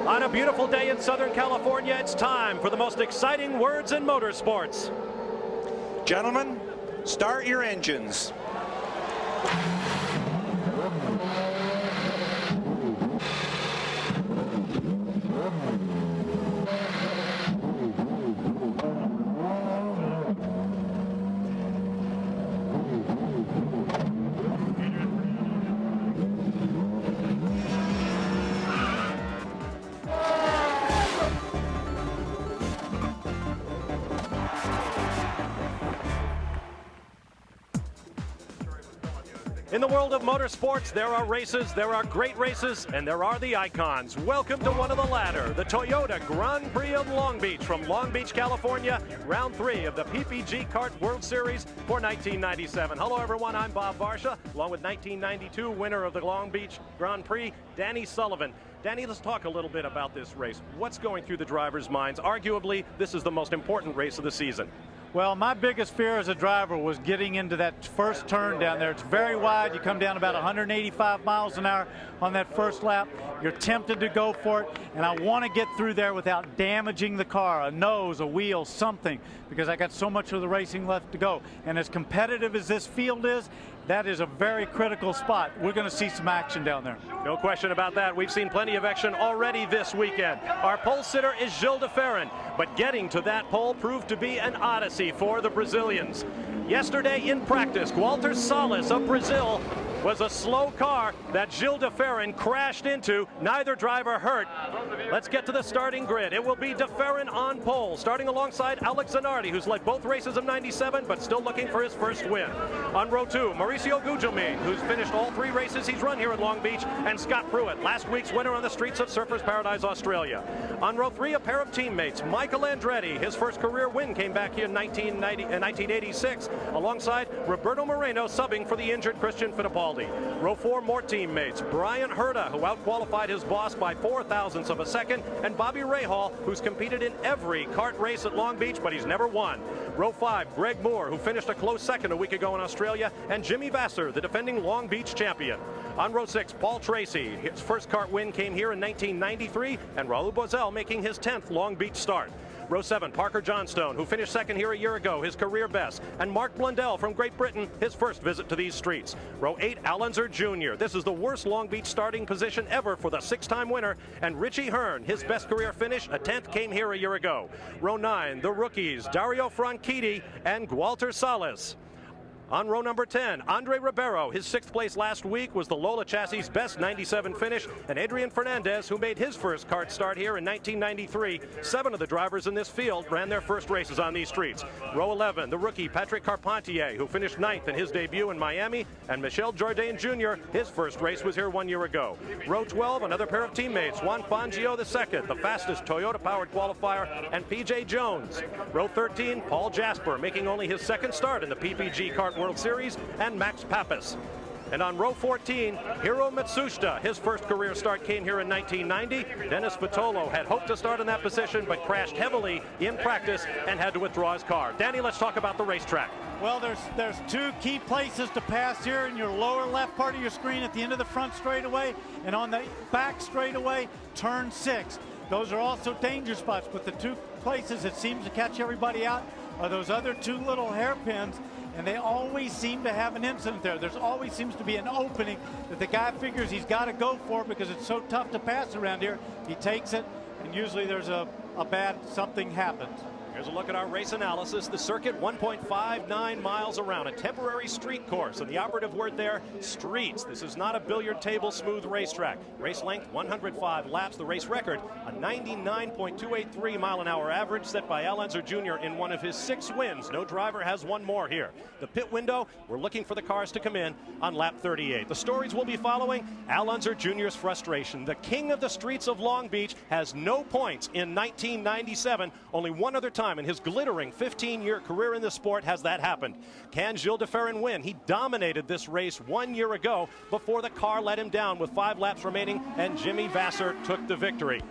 On a beautiful day in Southern California, it's time for the most exciting words in motorsports. Gentlemen, start your engines. In the world of motorsports, there are races, there are great races, and there are the icons. Welcome to one of the latter, the Toyota Grand Prix of Long Beach from Long Beach, California, round 3 of the PPG Kart World Series for 1997. Hello, everyone. I'm Bob Varsha, along with 1992 winner of the Long Beach Grand Prix, Danny Sullivan. Danny, let's talk a little bit about this race. What's going through the drivers' minds? Arguably, this is the most important race of the season. Well, my biggest fear as a driver was getting into that first turn down there. It's very wide. You come down about 185 miles an hour on that first lap. You're tempted to go for it, and I want to get through there without damaging the car, a nose, a wheel, something, because I got so much of the racing left to go. And as competitive as this field is, that is a very critical spot. We're going to see some action down there. No question about that. We've seen plenty of action already this weekend. Our pole sitter is Gil de Ferran, but getting to that pole proved to be an odyssey for the Brazilians. Yesterday in practice, Walter Salles of Brazil was a slow car that Gil de Ferran crashed into. Neither driver hurt. Let's get to the starting grid. It will be de Ferran on pole, starting alongside Alex Zanardi, who's led both races of 97, but still looking for his first win. On row 2, Mauricio Gugelmin, who's finished all 3 races he's run here at Long Beach, and Scott Pruitt, last week's winner on the streets of Surfers Paradise, Australia. On row 3, a pair of teammates, Michael Andretti. His first career win came back here in 1986, alongside Roberto Moreno, subbing for the injured Christian Fittipaldi. Row 4, more teammates, Brian Herta, who outqualified his boss by 0.04 of a second, and Bobby Rahal, who's competed in every kart race at Long Beach, but he's never won. Row 5, Greg Moore, who finished a close second a week ago in Australia, and Jimmy Vasser, the defending Long Beach champion. On row 6, Paul Tracy. His first kart win came here in 1993, and Raul Boesel making his 10th Long Beach start. Row 7, Parker Johnstone, who finished second here a year ago, his career best. And Mark Blundell from Great Britain, his first visit to these streets. Row 8, Al Unser Jr. This is the worst Long Beach starting position ever for the 6-time winner. And Richie Hearn, his best career finish, a 10th, came here a year ago. Row 9, the rookies, Dario Franchitti and Walter Salles. On row number 10, Andre Ribeiro. His 6th place last week was the Lola Chassis' best 97 finish, and Adrian Fernandez, who made his first kart start here in 1993. 7 of the drivers in this field ran their first races on these streets. Row 11, the rookie Patrick Carpentier, who finished 9th in his debut in Miami, and Michel Jourdain Jr., his first race was here 1 year ago. Row 12, another pair of teammates, Juan Fangio II, the fastest Toyota-powered qualifier, and PJ Jones. Row 13, Paul Jasper, making only his 2nd start in the PPG Kart World Series, and Max Pappas. And on row 14, Hiro Matsushita. His first career start came here in 1990. Dennis Vitolo had hoped to start in that position, but crashed heavily in practice and had to withdraw his car. Danny, let's talk about the racetrack. Well, there's 2 key places to pass here in your lower left part of your screen at the end of the front straightaway, and on the back straightaway, turn 6. Those are also danger spots, but the 2 places that seems to catch everybody out are those other 2 little hairpins, and they always seem to have an incident there. There's always seems to be an opening that the guy figures he's got to go for because it's so tough to pass around here. He takes it, and usually there's a bad something happens. Here's a look at our race analysis. The circuit, 1.59 miles around, a temporary street course, and the operative word there, streets. This is not a billiard table smooth racetrack. Race length, 105 laps. The race record, a 99.283 mile an hour average set by Al Unser Jr. in one of his 6 wins. No driver has one more here. The pit window, we're looking for the cars to come in on lap 38. The stories we'll be following, Al Unser Jr.'s frustration. The king of the streets of Long Beach has no points in 1997. Only one other time in his glittering 15-year career in the sport has that happened. Can Gil de Ferran win? He dominated this race 1 year ago before the car let him down with 5 laps remaining, and Jimmy Vasser took the victory.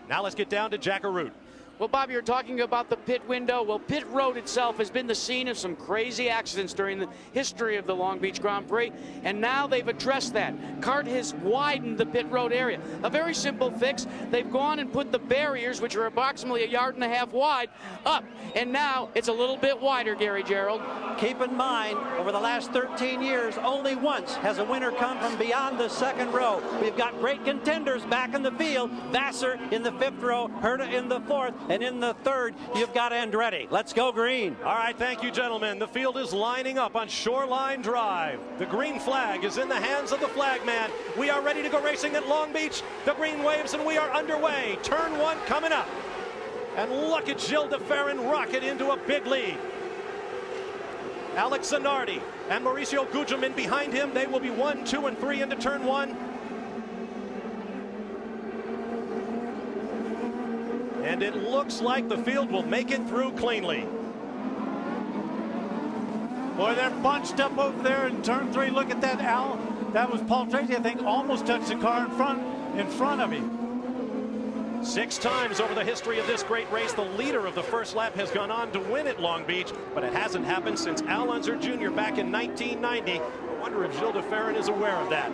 Now let's get down to Jack Arute. Well, Bob, you're talking about the pit window. Well, pit road itself has been the scene of some crazy accidents during the history of the Long Beach Grand Prix, and now they've addressed that. CART has widened the pit road area. A very simple fix. They've gone and put the barriers, which are approximately 1.5 yards wide, up, and now it's a little bit wider, Gary Gerould. Keep in mind, over the last 13 years, only once has a winner come from beyond the second row. We've got great contenders back in the field. Vassar in the 5th row, Herta in the 4th, and in the 3rd, you've got Andretti. Let's go green. All right, thank you, gentlemen. The field is lining up on Shoreline Drive. The green flag is in the hands of the flagman. We are ready to go racing at Long Beach. The green waves, and we are underway. Turn 1 coming up. And look at Gilles de Ferran rocket into a big lead. Alex Zanardi and Mauricio Gugelmin behind him. They will be 1, 2, and 3 into turn 1. And it looks like the field will make it through cleanly. Boy, they're bunched up over there in turn 3. Look at that, Al. That was Paul Tracy, I think, almost touched the car in front of him. 6 times over the history of this great race, the leader of the first lap has gone on to win at Long Beach, but it hasn't happened since Al Unser Jr. back in 1990. I wonder if Gilles de Ferran is aware of that.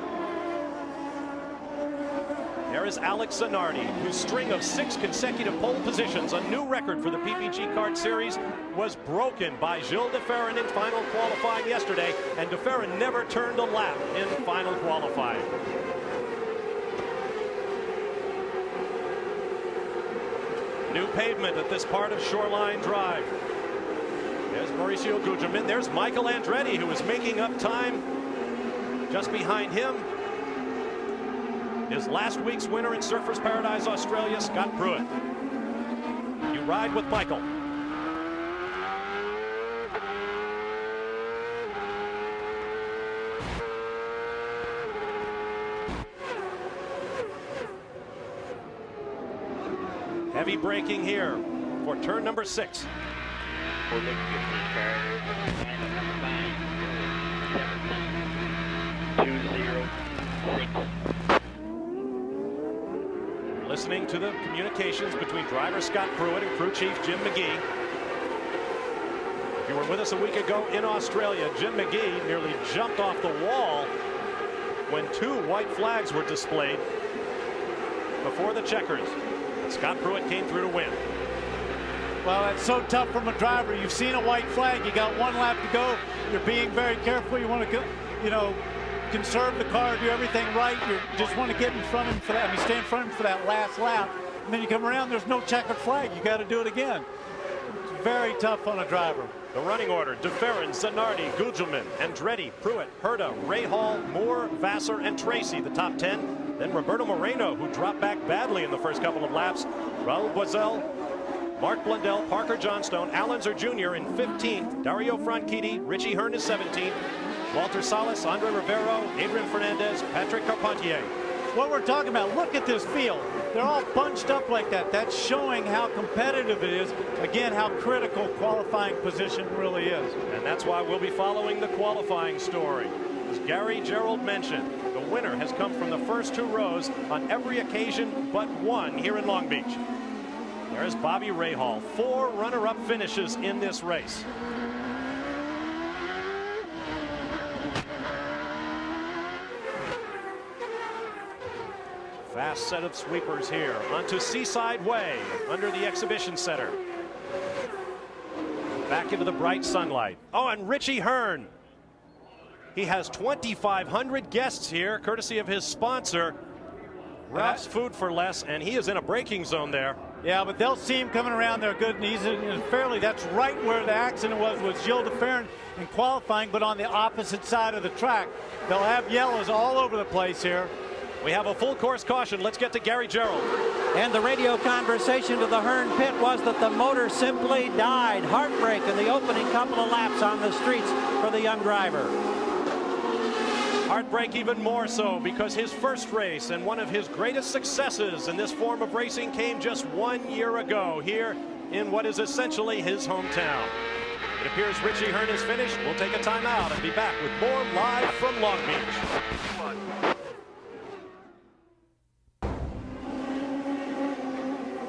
There is Alex Zanardi, whose string of 6 consecutive pole positions, a new record for the PPG Kart Series, was broken by Gilles de Ferran in final qualifying yesterday, and de Ferran never turned a lap in final qualifying. New pavement at this part of Shoreline Drive. There's Mauricio Gugelmin. There's Michael Andretti, who is making up time. Just behind him is last week's winner in Surfers Paradise Australia, Scott Pruitt. You ride with Michael. Heavy braking here for turn number 6. Listening to the communications between driver Scott Pruitt and crew chief Jim McGee. If you were with us a week ago in Australia, Jim McGee nearly jumped off the wall when 2 white flags were displayed before the checkers. Scott Pruitt came through to win. Well, that's so tough from a driver. You've seen a white flag. You got 1 lap to go. You're being very careful. You want to, conserve the car, do everything right. You just want to get in front of him for that. I mean, stay in front of him for that last lap. And then you come around, there's no checkered flag. You got to do it again. It's very tough on a driver. The running order: de Ferran, Zanardi, Gugelmin, Andretti, Pruitt, Herta, Rahal, Moore, Vassar, and Tracy, the top 10. Then Roberto Moreno, who dropped back badly in the first couple of laps. Raul Boesel, Mark Blundell, Parker Johnstone, Al Unser Jr. in 15th. Dario Franchitti, Richie Hearn is 17th. Walter Salas, Andre Rivero, Adrian Fernandez, Patrick Carpentier. What we're talking about, look at this field. They're all bunched up like that. That's showing how competitive it is. Again, how critical qualifying position really is. And that's why we'll be following the qualifying story. As Gary Gerould mentioned, the winner has come from the first 2 rows on every occasion but 1 here in Long Beach. There's Bobby Rahal. 4 runner-up finishes in this race. Fast set of sweepers here onto Seaside Way under the exhibition center. Back into the bright sunlight. Oh, and Richie Hearn. He has 2,500 guests here, courtesy of his sponsor, Ralph's Food for Less, and he is in a braking zone there. Yeah, but they'll see him coming around there good and easy and fairly. That's right where the accident was Gilles de Ferran in qualifying, but on the opposite side of the track. They'll have yellows all over the place here. We have a full course caution. Let's get to Gary Gerould. And the radio conversation to the Hearn pit was that the motor simply died. Heartbreak in the opening couple of laps on the streets for the young driver. Heartbreak even more so because his first race and one of his greatest successes in this form of racing came just 1 year ago here in what is essentially his hometown. It appears Richie Hearn is finished. We'll take a timeout and be back with more live from Long Beach.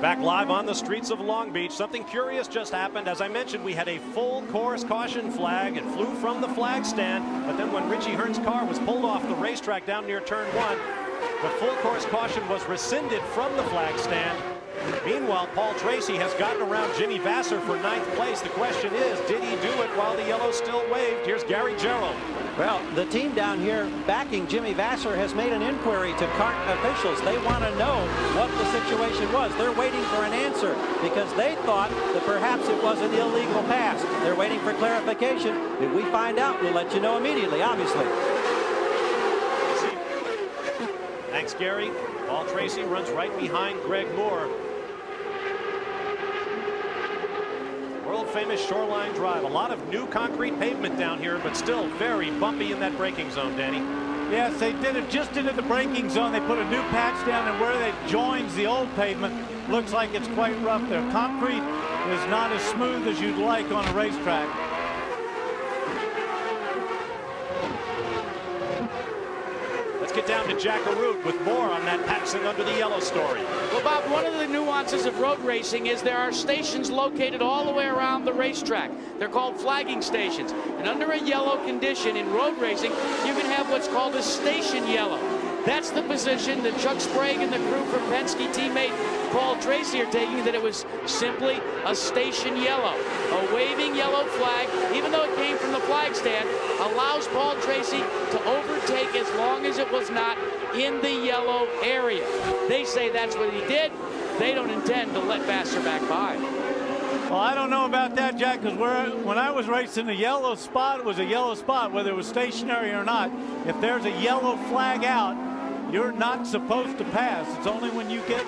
Back live on the streets of Long Beach. Something curious just happened. As I mentioned, we had a full course caution flag. It flew from the flag stand, but then when Richie Hearn's car was pulled off the racetrack down near turn 1, the full course caution was rescinded from the flag stand. Meanwhile, Paul Tracy has gotten around Jimmy Vasser for 9th place. The question is, did he do it while the yellow still waved? Here's Gary Gerould. Well, the team down here backing Jimmy Vasser has made an inquiry to CART officials. They want to know what the situation was. They're waiting for an answer because they thought that perhaps it was an illegal pass. They're waiting for clarification. If we find out, we'll let you know immediately, obviously. Thanks, Gary. Paul Tracy runs right behind Greg Moore. World-famous Shoreline Drive. A lot of new concrete pavement down here, but still very bumpy in that braking zone, Danny. Yes, they did it just into the braking zone. They put a new patch down, and where it joins the old pavement, looks like it's quite rough there. Concrete is not as smooth as you'd like on a racetrack. Let's get down to Jack Arute with more on that passing under the yellow story. Well, Bob, one of the nuances of road racing is there are stations located all the way around the racetrack. They're called flagging stations. And under a yellow condition in road racing, you can have what's called a station yellow. That's the position that Chuck Sprague and the crew from Penske teammate Paul Tracy are taking, that it was simply a station yellow. A waving yellow flag, even though it came from the flag stand, allows Paul Tracy to overtake as long as it was not in the yellow area. They say that's what he did. They don't intend to let Vasser back by. Well, I don't know about that, Jack, because when I was racing the yellow spot, it was a yellow spot, whether it was stationary or not. If there's a yellow flag out, you're not supposed to pass. It's only when you get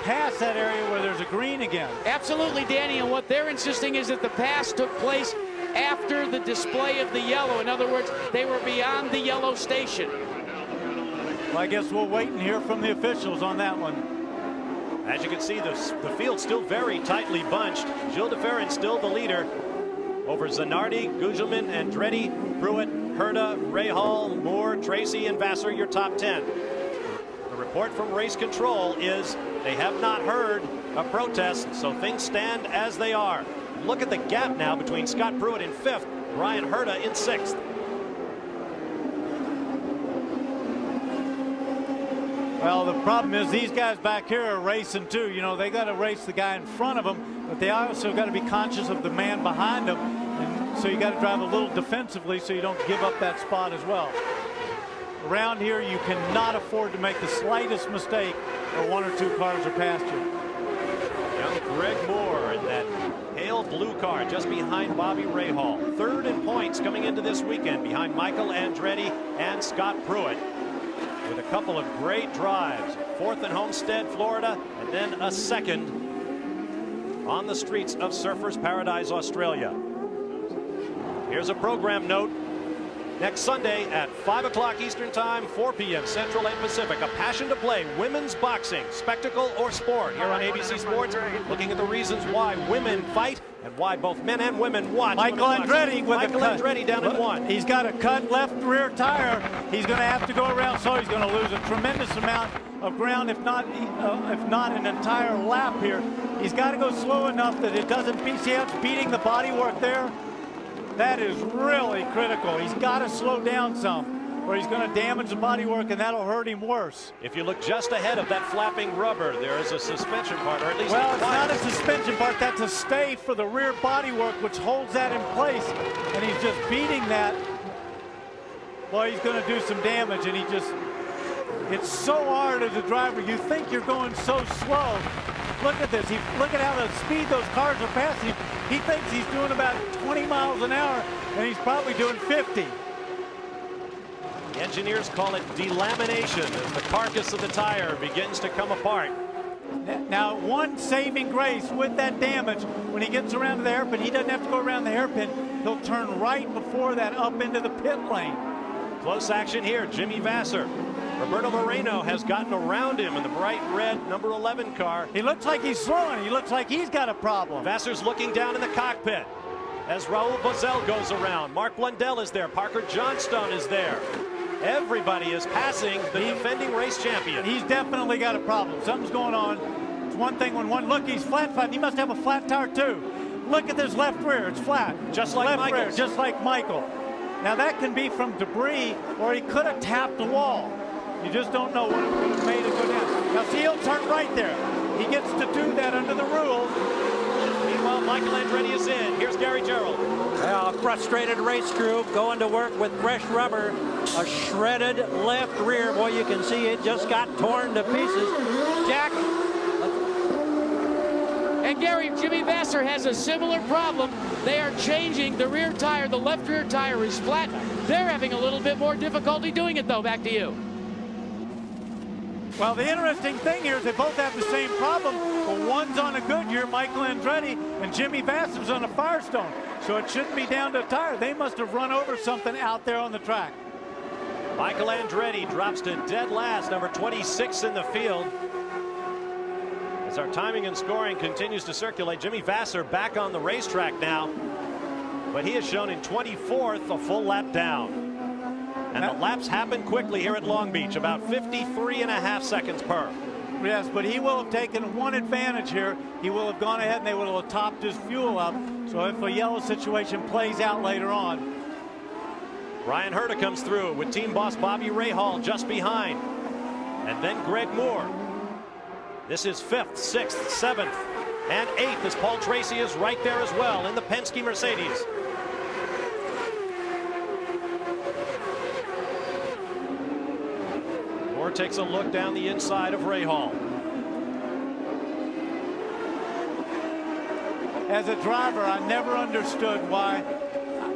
past that area where there's a green again. Absolutely, Danny, and what they're insisting is that the pass took place after the display of the yellow. In other words, they were beyond the yellow station. Well, I guess we'll wait and hear from the officials on that one. As you can see, the field's still very tightly bunched. Gilles de Ferran still the leader over Zanardi, Gugelmin, Andretti, Pruitt, Herta, Rahal, Moore, Tracy, and Vasser, your top 10. The report from race control is they have not heard a protest, so things stand as they are. Look at the gap now between Scott Pruitt in 5th, Brian Herta in 6th. Well, the problem is these guys back here are racing too. You know, they got to race the guy in front of them, but they also got to be conscious of the man behind them. And so you got to drive a little defensively so you don't give up that spot as well. Around here, you cannot afford to make the slightest mistake or 1 or 2 cars are past you. Young Greg Moore in that pale blue car just behind Bobby Rahal. 3rd in points coming into this weekend behind Michael Andretti and Scott Pruitt, with a couple of great drives. 4th in Homestead, Florida, and then a 2nd on the streets of Surfers Paradise, Australia. Here's a program note. Next Sunday at 5 o'clock Eastern Time, 4 p.m. Central and Pacific, A Passion to Play, women's boxing, spectacle or sport, here on ABC Sports, looking at the reasons why women fight and why both men and women watch. Michael Andretti with Michael Andretti down in 1. He's got a cut left rear tire. He's going to have to go around, so he's going to lose a tremendous amount of ground, if not an entire lap here. He's got to go slow enough that it doesn't see how it's beating the bodywork there. That is really critical. He's got to slow down some, or he's going to damage the bodywork, and that'll hurt him worse. If you look just ahead of that flapping rubber, there is a suspension part, or at least well, it's not a suspension part. That's a stay for the rear bodywork, which holds that in place, and he's just beating that. Well, he's going to do some damage, and it's so hard as a driver. You think you're going so slow. Look at this. Look at how the speed those cars are passing. He thinks he's doing about 20 miles an hour, and he's probably doing 50. The engineers call it delamination as the carcass of the tire begins to come apart. Now, one saving grace with that damage, when he gets around to the hairpin, he doesn't have to go around the hairpin. He'll turn right before that up into the pit lane. Close action here. Jimmy Vasser. Roberto Moreno has gotten around him in the bright red number 11 car. He looks like he's slowing. He looks like he's got a problem. Vasser's looking down in the cockpit as Raul Boesel goes around. Mark Blundell is there. Parker Johnstone is there. Everybody is passing the defending race champion. He's definitely got a problem. Something's going on. It's one thing when one look, he's flat. He must have a flat tire too. Look at this left rear, it's flat. Just like left rear, just like Michael. Now that can be from debris, or he could have tapped the wall. You just don't know what it would have made it go down. Now see, he'll turn right there. He gets to do that under the rules. Meanwhile, Michael Andretti is in. Here's Gary Gerould. Well, a frustrated race crew going to work with fresh rubber. A shredded left rear. Boy, you can see it just got torn to pieces. Jack. And Gary, Jimmy Vasser has a similar problem. They are changing the rear tire. The left rear tire is flat. They're having a little bit more difficulty doing it, though. Back to you. Well, the interesting thing here is they both have the same problem, but one's on a Goodyear, Michael Andretti, and Jimmy Vasser's on a Firestone. So it shouldn't be down to a tire. They must have run over something out there on the track. Michael Andretti drops to dead last, number 26 in the field. As our timing and scoring continues to circulate, Jimmy Vasser back on the racetrack now, but he is shown in 24th, a full lap down. And the laps happen quickly here at Long Beach, about 53.5 seconds per. Yes, but he will have taken one advantage here. He will have gone ahead and they will have topped his fuel up. So if a yellow situation plays out later on. Ryan Herta comes through with team boss Bobby Rahal just behind. And then Greg Moore. This is 5th, 6th, 7th, and 8th as Paul Tracy is right there as well in the Penske Mercedes. Moore takes a look down the inside of Rahal. As a driver, I never understood why,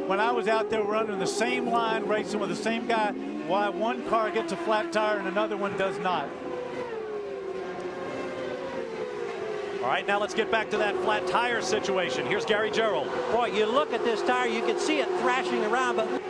when I was out there running the same line, racing with the same guy, why one car gets a flat tire and another one does not. All right, now let's get back to that flat tire situation. Here's Gary Gerould. Boy, you look at this tire, you can see it thrashing around, but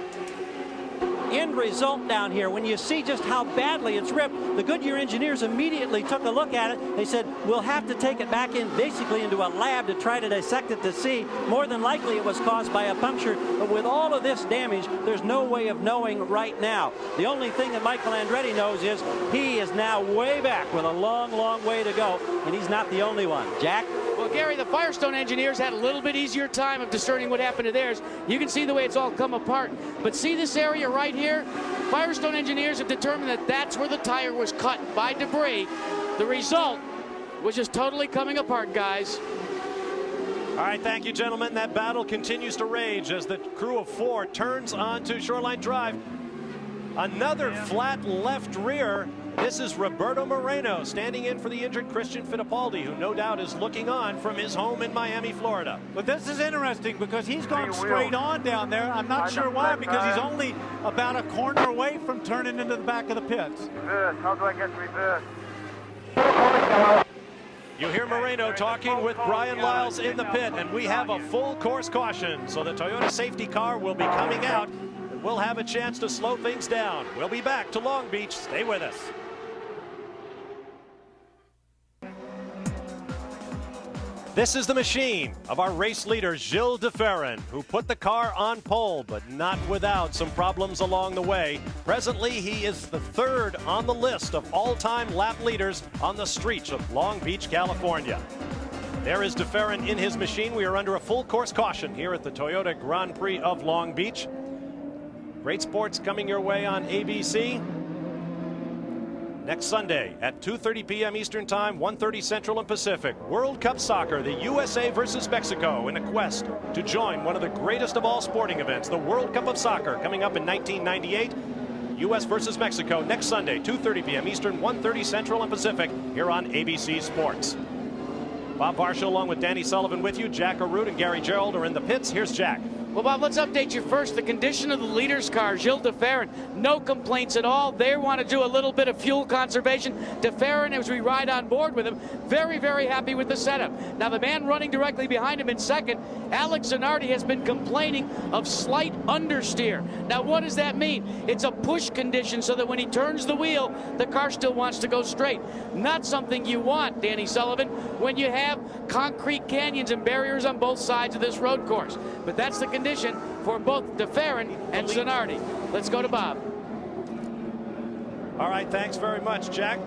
end result down here, when you see just how badly it's ripped, the Goodyear engineers immediately took a look at it. They said, we'll have to take it back in, basically into a lab to try to dissect it to see. More than likely it was caused by a puncture, but with all of this damage, there's no way of knowing right now. The only thing that Michael Andretti knows is he is now way back with a long, long way to go, and he's not the only one. Jack? Well, Gary, the Firestone engineers had a little bit easier time of discerning what happened to theirs. You can see the way it's all come apart. But see this area right here? Firestone engineers have determined that that's where the tire was cut by debris. The result was just totally coming apart, guys. All right, thank you, gentlemen. That battle continues to rage as the crew of 4 turns onto Shoreline Drive. Another flat left rear. This is Roberto Moreno standing in for the injured Christian Fittipaldi, who no doubt is looking on from his home in Miami, Florida. But this is interesting because he's gone straight on down there. I'm not sure why, because he's only about a corner away from turning into the back of the pits. Reverse. How do I get reverse? You hear Moreno talking with Brian Lyles in the pit, and we have a full course caution. So the Toyota safety car will be coming out, and we'll have a chance to slow things down. We'll be back to Long Beach. Stay with us. This is the machine of our race leader, Gilles de Ferran, who put the car on pole, but not without some problems along the way. Presently, he is the 3rd on the list of all-time lap leaders on the streets of Long Beach, California. There is de Ferran in his machine. We are under a full course caution here at the Toyota Grand Prix of Long Beach. Great sports coming your way on ABC. Next Sunday at 2:30 p.m. Eastern Time, 1:30 Central and Pacific. World Cup Soccer, the USA versus Mexico in a quest to join one of the greatest of all sporting events, the World Cup of Soccer, coming up in 1998. U.S. versus Mexico next Sunday, 2:30 p.m. Eastern, 1:30 Central and Pacific, here on ABC Sports. Bob Varsha along with Danny Sullivan with you. Jack Arute and Gary Gerould are in the pits. Here's Jack. Well, Bob, let's update you first. The condition of the leader's car, Gilles de Ferran, no complaints at all. They want to do a little bit of fuel conservation. De Ferran, as we ride on board with him, very, very happy with the setup. Now, the man running directly behind him in second, Alex Zanardi, has been complaining of slight understeer. Now, what does that mean? It's a push condition so that when he turns the wheel, the car still wants to go straight. Not something you want, Danny Sullivan, when you have concrete canyons and barriers on both sides of this road course. But that's the condition for both de Ferran and Zanardi. Let's go to Bob. All right, thanks very much, Jack.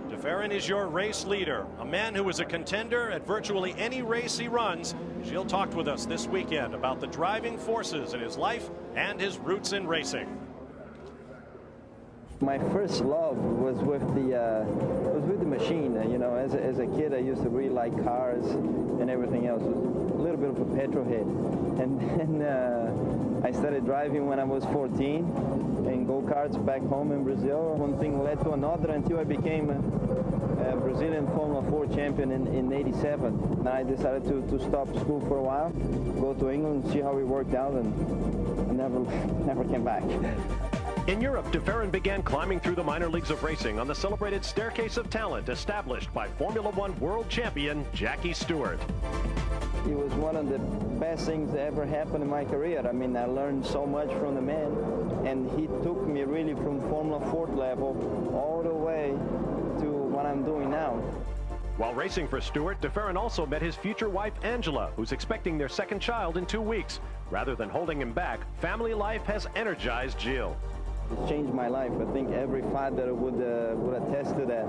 De DeFerrin is your race leader, a man who is a contender at virtually any race he runs. Gilles talked with us this weekend about the driving forces in his life and his roots in racing. My first love was with the machine. You know, as a kid, I used to really like cars and everything else. I was a little bit of a petrol head, and then I started driving when I was 14 in go-karts back home in Brazil. One thing led to another until I became a Brazilian Formula 4 champion in '87. And I decided to stop school for a while, go to England, see how it worked out, and I never came back. In Europe, DeFerrin began climbing through the minor leagues of racing on the celebrated staircase of talent established by Formula One world champion Jackie Stewart. It was one of the best things that ever happened in my career. I mean, I learned so much from the man, and he took me really from Formula 4 level all the way to what I'm doing now. While racing for Stewart, DeFerrin also met his future wife, Angela, who's expecting their second child in 2 weeks. Rather than holding him back, family life has energized Gilles. It's changed my life. I think every father would attest to that.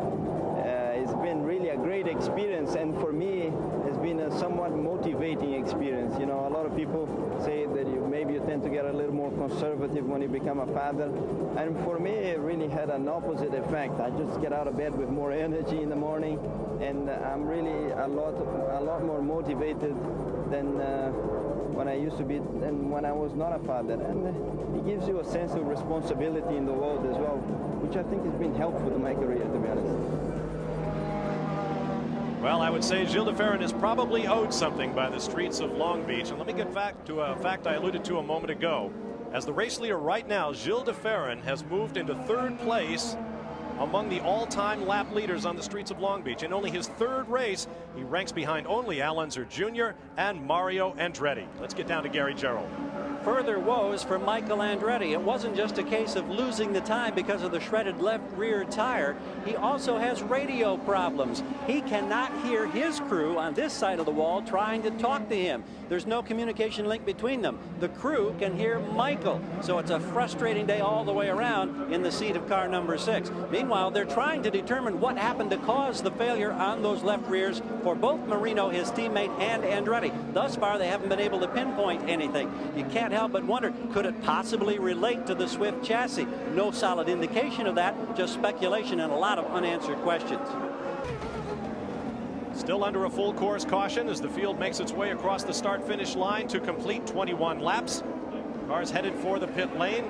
It's been really a great experience, and for me, it's been a somewhat motivating experience. You know, a lot of people say that maybe you tend to get a little more conservative when you become a father, and for me, it really had an opposite effect. I just get out of bed with more energy in the morning, and I'm really a lot more motivated than when I used to be and when I was not a father. And it gives you a sense of responsibility in the world as well, which I think has been helpful to my career, to be honest. Well, I would say Gilles DeFerrin is probably owed something by the streets of Long Beach. And let me get back to a fact I alluded to a moment ago. As the race leader right now, Gilles DeFerrin has moved into 3rd place among the all-time lap leaders on the streets of Long Beach. In only his 3rd race, he ranks behind only Al Unser Jr. and Mario Andretti. Let's get down to Gary Gerould. Further woes for Michael Andretti. It wasn't just a case of losing the time because of the shredded left rear tire. He also has radio problems. He cannot hear his crew on this side of the wall trying to talk to him. There's no communication link between them. The crew can hear Michael. So it's a frustrating day all the way around in the seat of car number 6. Meanwhile, they're trying to determine what happened to cause the failure on those left rears for both Marino, his teammate, and Andretti. Thus far, they haven't been able to pinpoint anything. You can't help but wonder, could it possibly relate to the Swift chassis? No solid indication of that, just speculation and a lot of unanswered questions. Still under a full course caution as the field makes its way across the start-finish line to complete 21 laps. Cars headed for the pit lane.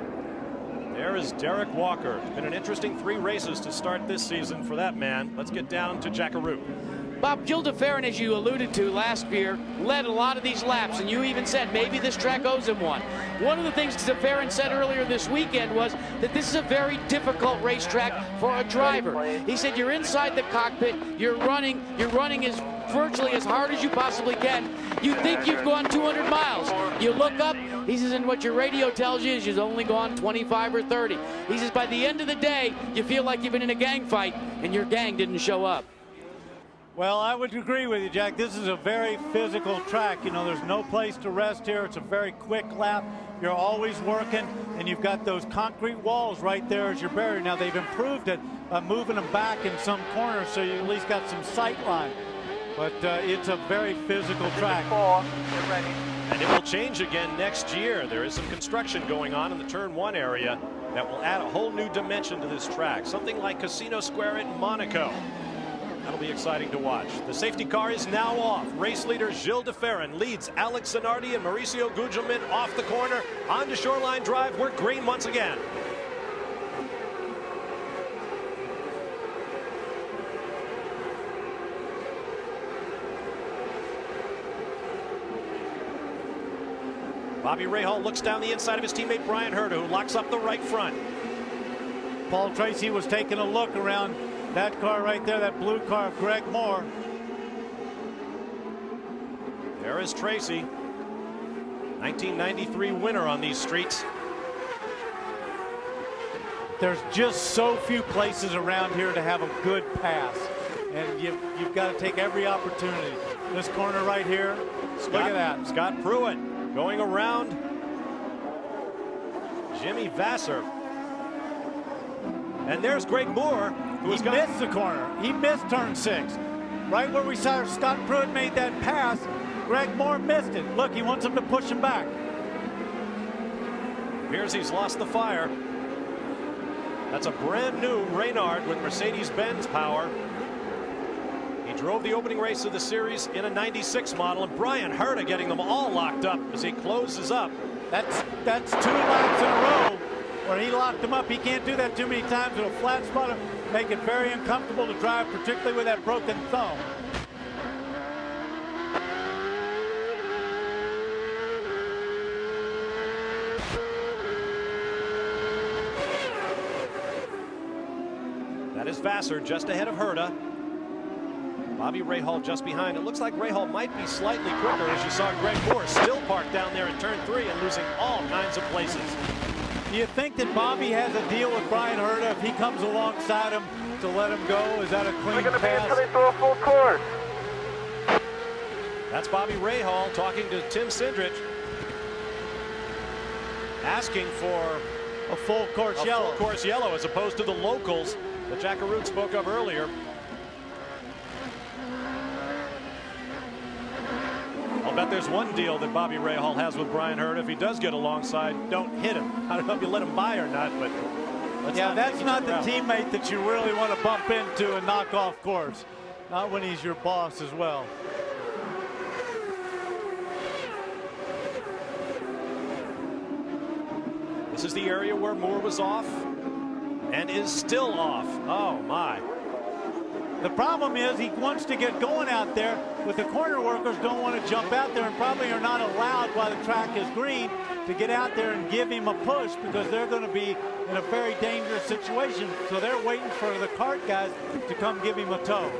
There is Derek Walker. It's been an interesting 3 races to start this season for that man. Let's get down to Jack Arute. Bob, Gilles DeFerrin, as you alluded to last year, led a lot of these laps, and you even said maybe this track owes him one. One of the things DeFerrin said earlier this weekend was that this is a very difficult racetrack for a driver. He said you're inside the cockpit, you're running as virtually as hard as you possibly can. You think you've gone 200 miles. You look up, he says, and what your radio tells you is you've only gone 25 or 30. He says by the end of the day, you feel like you've been in a gang fight, and your gang didn't show up. Well, I would agree with you, Jack. This is a very physical track. You know, there's no place to rest here. It's a very quick lap. You're always working, and you've got those concrete walls right there as your barrier. Now, they've improved it by moving them back in some corners so you at least got some sight line. But it's a very physical track. Get ready. And it will change again next year. There is some construction going on in the Turn 1 area that will add a whole new dimension to this track. Something like Casino Square at Monaco. That'll be exciting to watch. The safety car is now off. Race leader Gilles DeFerrin leads Alex Zanardi and Mauricio Gugelmin off the corner onto Shoreline Drive. We're green once again. Bobby Rahal looks down the inside of his teammate Brian Herta, who locks up the right front. Paul Tracy was taking a look around that car right there, that blue car of Greg Moore. There is Tracy, 1993 winner on these streets. There's just so few places around here to have a good pass, and you've got to take every opportunity. This corner right here, look at that. Scott Pruitt going around Jimmy Vasser. And there's Greg Moore, who He missed the corner. He missed turn 6. Right where we saw Scott Pruitt made that pass, Greg Moore missed it. Look, he wants him to push him back. Appears he's lost the fire. That's a brand new Reynard with Mercedes-Benz power. He drove the opening race of the series in a 96 model, and Bryan Herta getting them all locked up as he closes up. That's 2 laps in a row where he locked him up. He can't do that too many times. It'll flat spot him, make it very uncomfortable to drive, particularly with that broken thumb. That is Vassar just ahead of Herta. Bobby Rahal just behind. It looks like Rahal might be slightly quicker, as you saw Greg Moore still parked down there in turn 3 and losing all kinds of places. Do you think that Bobby has a deal with Bryan Herta if he comes alongside him to let him go? Is that a clean pass? Until they throw a full course. That's Bobby Rahal talking to Tim Cindric, asking for A full course yellow. full course yellow as opposed to the locals that Jack Arute spoke of earlier. I'll bet there's one deal that Bobby Rahal has with Bryan Herta. If he does get alongside, don't hit him. I don't know if you let him by or not, but Yeah, that's not the teammate that you really want to bump into and knock off course. Not when he's your boss as well. This is the area where Moore was off and is still off. Oh, my. The problem is he wants to get going out there, but the corner workers don't want to jump out there and probably are not allowed while the track is green to get out there and give him a push because they're going to be in a very dangerous situation. So they're waiting for the kart guys to come give him a tow.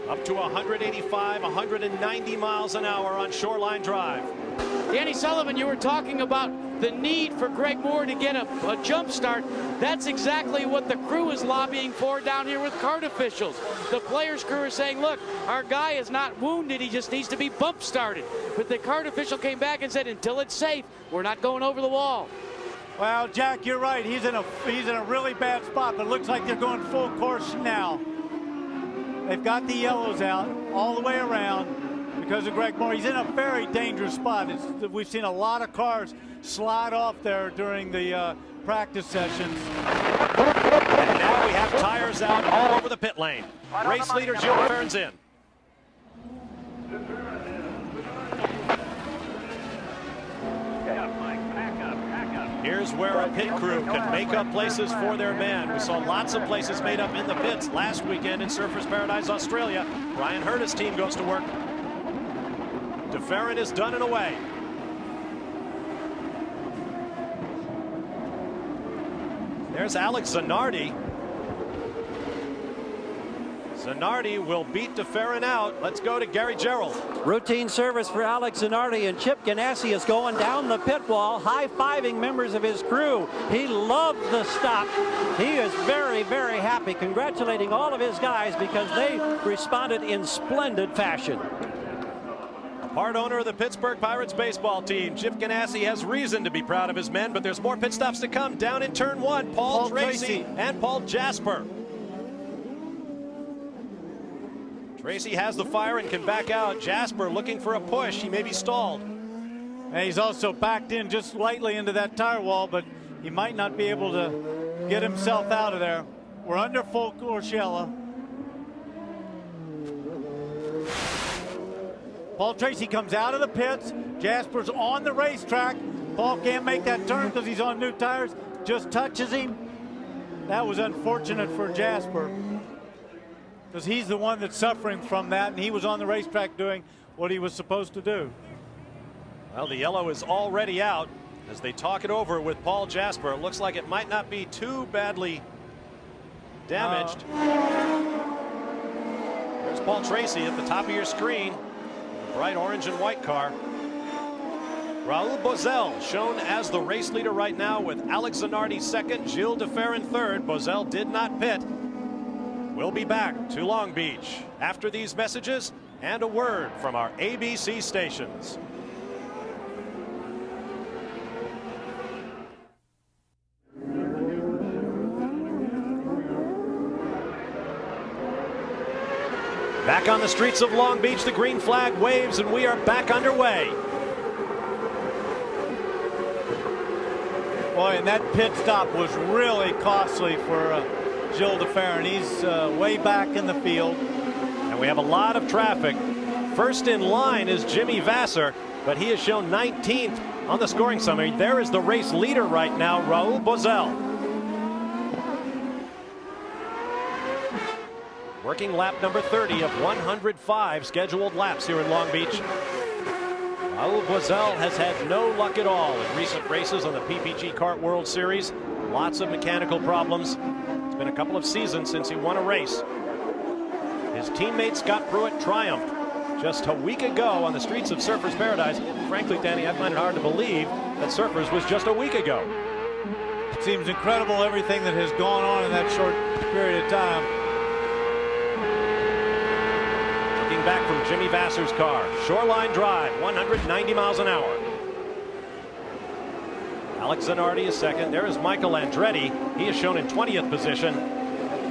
Up to 185, 190 miles an hour on Shoreline Drive. Danny Sullivan, you were talking about the need for Greg Moore to get a jump start. That's exactly what the crew is lobbying for down here with kart officials. The players' crew are saying, look, our guy is not wounded, he just needs to be bump started. But the kart official came back and said, until it's safe, we're not going over the wall. Well, Jack, you're right. He's in a really bad spot, but it looks like they're going full course now. They've got the yellows out all the way around because of Greg Moore. He's in a very dangerous spot. We've seen a lot of cars slide off there during the practice sessions. And now we have tires out all over the pit lane. Race leader Gilles de Ferran's in. Here's where a pit crew can make up places for their man. We saw lots of places made up in the pits last weekend in Surfers Paradise, Australia. Bryan Herta's team goes to work. De Ferran is done and away. There's Alex Zanardi. Zanardi will beat De Ferran out. Let's go to Gary Gerould. Routine service for Alex Zanardi, and Chip Ganassi is going down the pit wall, high-fiving members of his crew. He loved the stop. He is very, very happy, congratulating all of his guys because they responded in splendid fashion. Part owner of the Pittsburgh Pirates baseball team, Chip Ganassi, has reason to be proud of his men, but there's more pit stops to come. Down in turn 1, Paul Tracy and Paul Jasper. Tracy has the fire and can back out. Jasper looking for a push. He may be stalled. And he's also backed in just slightly into that tire wall, but he might not be able to get himself out of there. We're under full course yellow. Paul Tracy comes out of the pits. Jasper's on the racetrack. Paul can't make that turn because he's on new tires. Just touches him. That was unfortunate for Jasper, because he's the one that's suffering from that, and he was on the racetrack doing what he was supposed to do. Well, the yellow is already out as they talk it over with Paul Jasper. It looks like it might not be too badly damaged. There's Paul Tracy at the top of your screen. A bright orange and white car. Raul Boesel shown as the race leader right now with Alex Zanardi second, Gilles de Ferran third. Boesel did not pit. We'll be back to Long Beach after these messages and a word from our ABC stations. Back on the streets of Long Beach, the green flag waves, and we are back underway. Boy, and that pit stop was really costly for Gilles de Ferran. He's way back in the field. And we have a lot of traffic. First in line is Jimmy Vasser, but he has shown 19th on the scoring summary. There is the race leader right now, Raul Boesel. Working lap number 30 of 105 scheduled laps here in Long Beach. Raul Boesel has had no luck at all in recent races on the PPG Kart World Series. Lots of mechanical problems. It's been a couple of seasons since he won a race. His teammate Scott Pruitt triumphed just a week ago on the streets of Surfers Paradise. Frankly, Danny, I find it hard to believe that Surfers was just a week ago. It seems incredible everything that has gone on in that short period of time. Looking back from Jimmy Vasser's car, Shoreline Drive, 190 miles an hour. Alex Zanardi is second. There is Michael Andretti. He is shown in 20th position.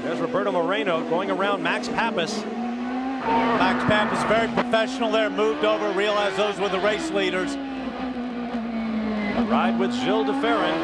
There's Roberto Moreno going around Max Papis. Max Papis, very professional there, moved over, realized those were the race leaders. A ride with Gilles de Ferran,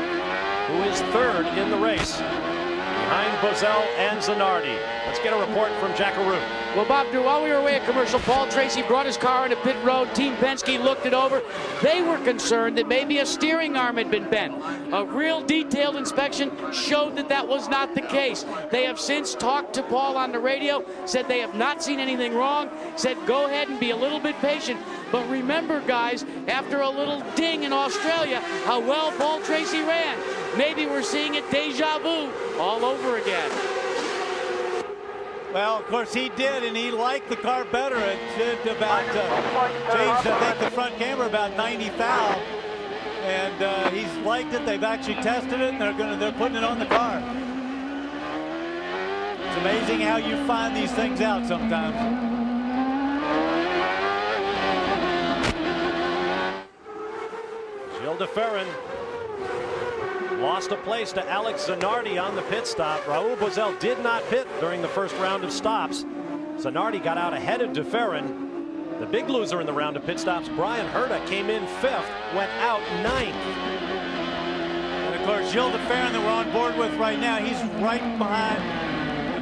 who is third in the race, behind Boesel and Zanardi. Let's get a report from Jackaroo. Well, Bob, while we were away at commercial, Paul Tracy brought his car into pit road. Team Penske looked it over. They were concerned that maybe a steering arm had been bent. A real detailed inspection showed that that was not the case. They have since talked to Paul on the radio, said they have not seen anything wrong, said go ahead and be a little bit patient. But remember, guys, after a little ding in Australia, how well Paul Tracy ran. Maybe we're seeing it deja vu all over again. Well, of course he did, and he liked the car better. It did about changed, I think, the front camera about 90 thou, and he's liked it. They've actually tested it, and they're putting it on the car. It's amazing how you find these things out sometimes. Gilles de Ferran lost a place to Alex Zanardi on the pit stop. Raul Boesel did not pit during the first round of stops. Zanardi got out ahead of de Ferran. The big loser in the round of pit stops, Brian Herta, came in 5th, went out 9th. And of course, Gilles de Ferran that we're on board with right now, he's right behind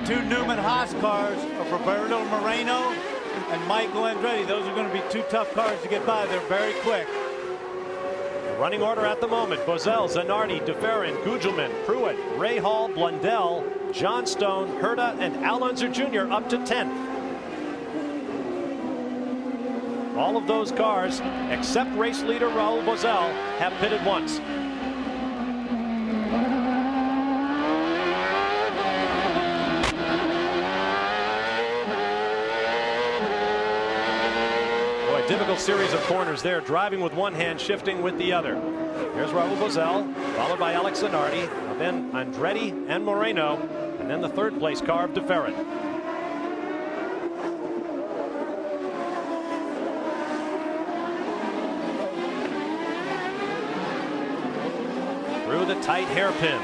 the two Newman Haas cars of Roberto Moreno and Michael Andretti. Those are going to be two tough cars to get by. They're very quick. Running order at the moment: Boesel, Zanardi, de Ferran, Gugelmin, Pruitt, Rahal, Blundell, Johnstone, Herta, and Al Unser Jr. up to 10th. All of those cars, except race leader Raul Boesel, have pitted once. Difficult series of corners there, driving with one hand, shifting with the other. Here's Raul Boesel, followed by Alex Zanardi, then Andretti and Moreno, and then the third place car of de Ferran. Through the tight hairpin,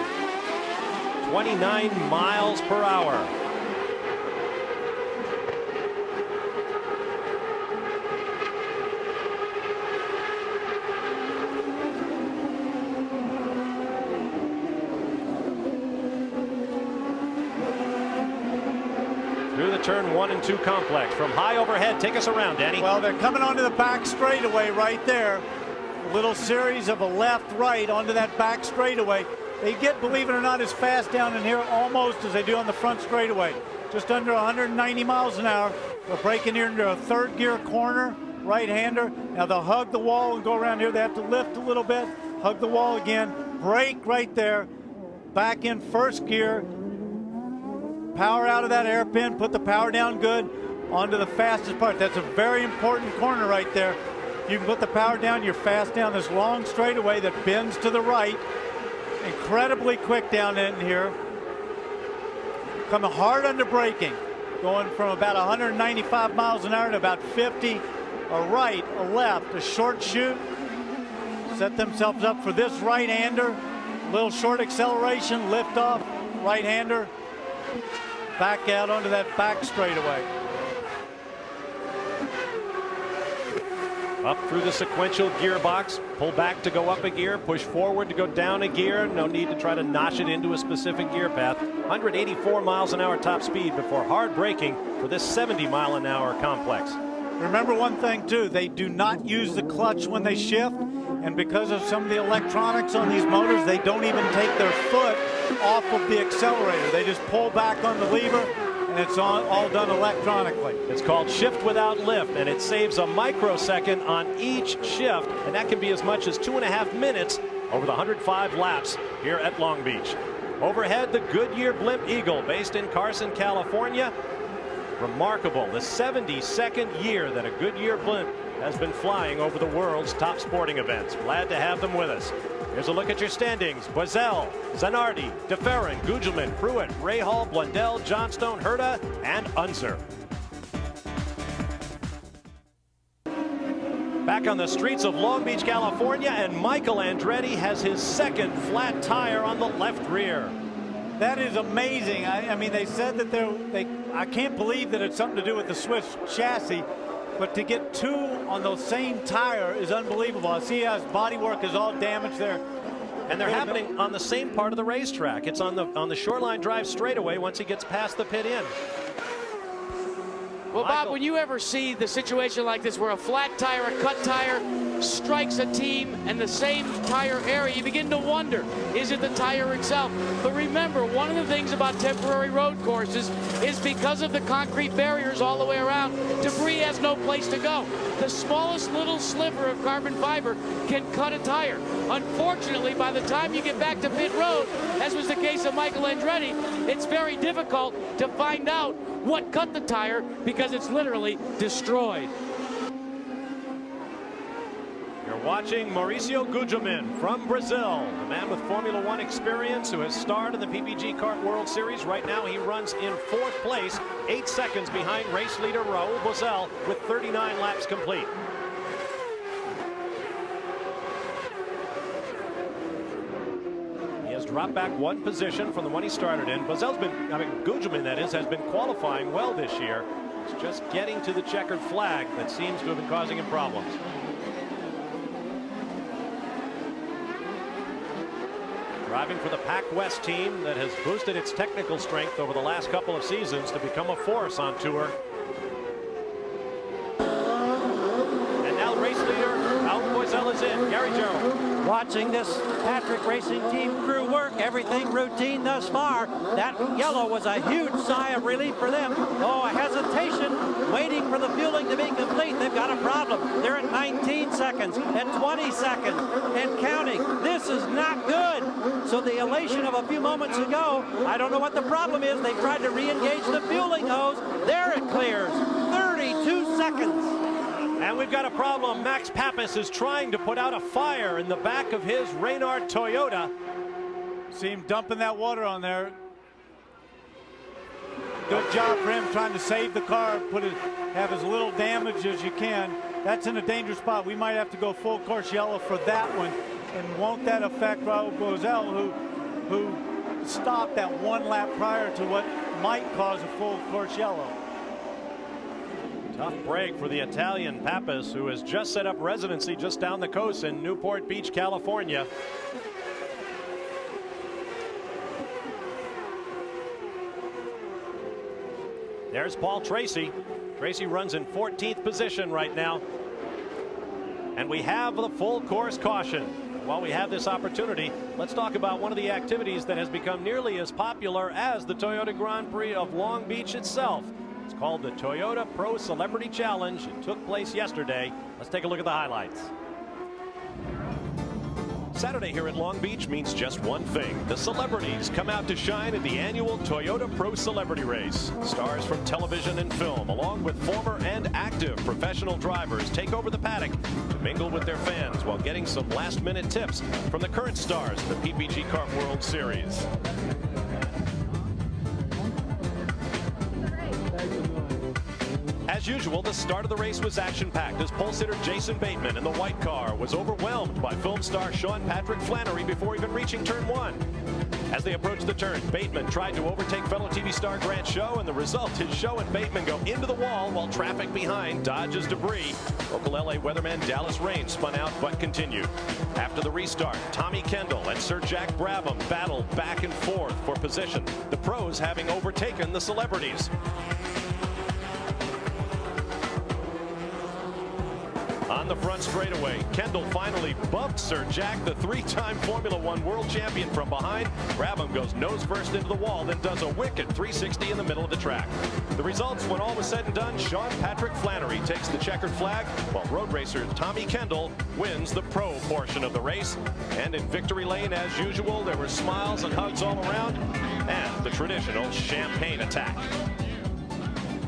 29 miles per hour. Through the turn 1 and 2 complex from high overhead. Take us around, Danny. Well, they're coming onto the back straightaway right there. A little series of a left-right onto that back straightaway. They get, believe it or not, as fast down in here almost as they do on the front straightaway. Just under 190 miles an hour. They're breaking here into a third gear corner, right-hander. Now they'll hug the wall and go around here. They have to lift a little bit, hug the wall again, brake right there, back in first gear. Power out of that hairpin, put the power down good onto the fastest part. That's a very important corner right there. You can put the power down, you're fast down this long straightaway that bends to the right. Incredibly quick down in here. Coming hard under braking. Going from about 195 miles an hour to about 50. A right, a left, a short shoot. Set themselves up for this right-hander. Little short acceleration, lift off, right-hander. Back out onto that back straightaway. Up through the sequential gearbox, pull back to go up a gear, push forward to go down a gear. No need to try to notch it into a specific gear path. 184 miles an hour top speed before hard braking for this 70-mile-an-hour complex. Remember one thing too, they do not use the clutch when they shift, and because of some of the electronics on these motors, they don't even take their foot off of the accelerator. They just pull back on the lever, and it's all done electronically. It's called shift without lift, and it saves a microsecond on each shift, and that can be as much as 2.5 minutes over the 105 laps here at Long Beach. Overhead, the Goodyear Blimp Eagle, based in Carson, California. Remarkable, the 72nd year that a Goodyear blimp has been flying over the world's top sporting events. Glad to have them with us. Here's a look at your standings. Boesel, Zanardi, DeFerrin, Gugelmin, Pruitt, Rahal, Blundell, Johnstone, Herta, and Unser. Back on the streets of Long Beach, California, and Michael Andretti has his second flat tire on the left rear. That is amazing. I mean, they said that I can't believe that it's something to do with the Swiss chassis, but to get two on the same tire is unbelievable. I see how his bodywork is all damaged there. And they're happening on the same part of the racetrack. It's on the Shoreline Drive straightaway once he gets past the pit in. Well, Bob, when you ever see the situation like this where a flat tire, a cut tire strikes a team and the same tire area, you begin to wonder, is it the tire itself? But remember, one of the things about temporary road courses is because of the concrete barriers all the way around, debris has no place to go. The smallest little sliver of carbon fiber can cut a tire. Unfortunately, by the time you get back to pit road, as was the case of Michael Andretti, it's very difficult to find out what cut the tire because it's literally destroyed. You're watching Mauricio Gugelmin from Brazil, the man with Formula One experience who has starred in the PPG Kart World Series. Right now he runs in 4th place, 8 seconds behind race leader Raul Boesel with 39 laps complete. He has dropped back 1 position from the one he started in. Gugelmin, that is, has been qualifying well this year. It's just getting to the checkered flag that seems to have been causing him problems. Driving for the Pac West team that has boosted its technical strength over the last couple of seasons to become a force on tour. And now race leader Raul Boesel is in. Gary Gerould. Watching this Patrick Racing Team crew work, everything routine thus far. That yellow was a huge sigh of relief for them. Oh, a hesitation, waiting for the fueling to be complete. They've got a problem. They're at 19 seconds, at 20 seconds, and counting. This is not good. So the elation of a few moments ago, I don't know what the problem is. They tried to re-engage the fueling hose. There it clears. 32 seconds. And we've got a problem. Max Papis is trying to put out a fire in the back of his Reynard Toyota. See him dumping that water on there. Good job for him trying to save the car, have as little damage as you can. That's in a dangerous spot. We might have to go full course yellow for that one. And won't that affect Raul Boesel, who stopped that 1 lap prior to what might cause a full course yellow? Tough break for the Italian Papis, who has just set up residency just down the coast in Newport Beach, California. There's Paul Tracy. Tracy runs in 14th position right now. And we have the full course caution. While we have this opportunity, let's talk about one of the activities that has become nearly as popular as the Toyota Grand Prix of Long Beach itself. It's called the Toyota Pro Celebrity Challenge. It took place yesterday. Let's take a look at the highlights. Saturday here at Long Beach means just one thing. The celebrities come out to shine at the annual Toyota Pro Celebrity Race. Stars from television and film, along with former and active professional drivers, take over the paddock to mingle with their fans while getting some last-minute tips from the current stars of the PPG Kart World Series. As usual, the start of the race was action-packed as pole sitter Jason Bateman in the white car was overwhelmed by film star Sean Patrick Flannery before even reaching turn 1. As they approach the turn, Bateman tried to overtake fellow TV star Grant Show, and the result is Show and Bateman go into the wall while traffic behind dodges debris. Local LA weatherman Dallas Rain spun out but continued. After the restart, Tommy Kendall and Sir Jack Brabham battled back and forth for position, the pros having overtaken the celebrities. On the front straightaway, Kendall finally bumped Sir Jack, the three-time Formula One world champion, from behind. Brabham goes nose first into the wall, then does a wicked 360 in the middle of the track. The results, when all was said and done, Sean Patrick Flannery takes the checkered flag, while road racer Tommy Kendall wins the pro portion of the race. And in victory lane, as usual, there were smiles and hugs all around, and the traditional champagne attack.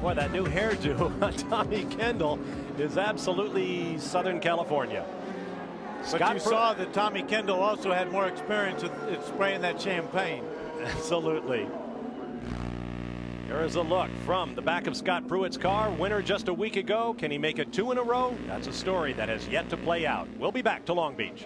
Boy, that new hairdo on Tommy Kendall is absolutely Southern California. But you saw that Tommy Kendall also had more experience with spraying that champagne. Absolutely. Here is a look from the back of Scott Pruitt's car. Winner just a week ago. Can he make it 2 in a row? That's a story that has yet to play out. We'll be back to Long Beach.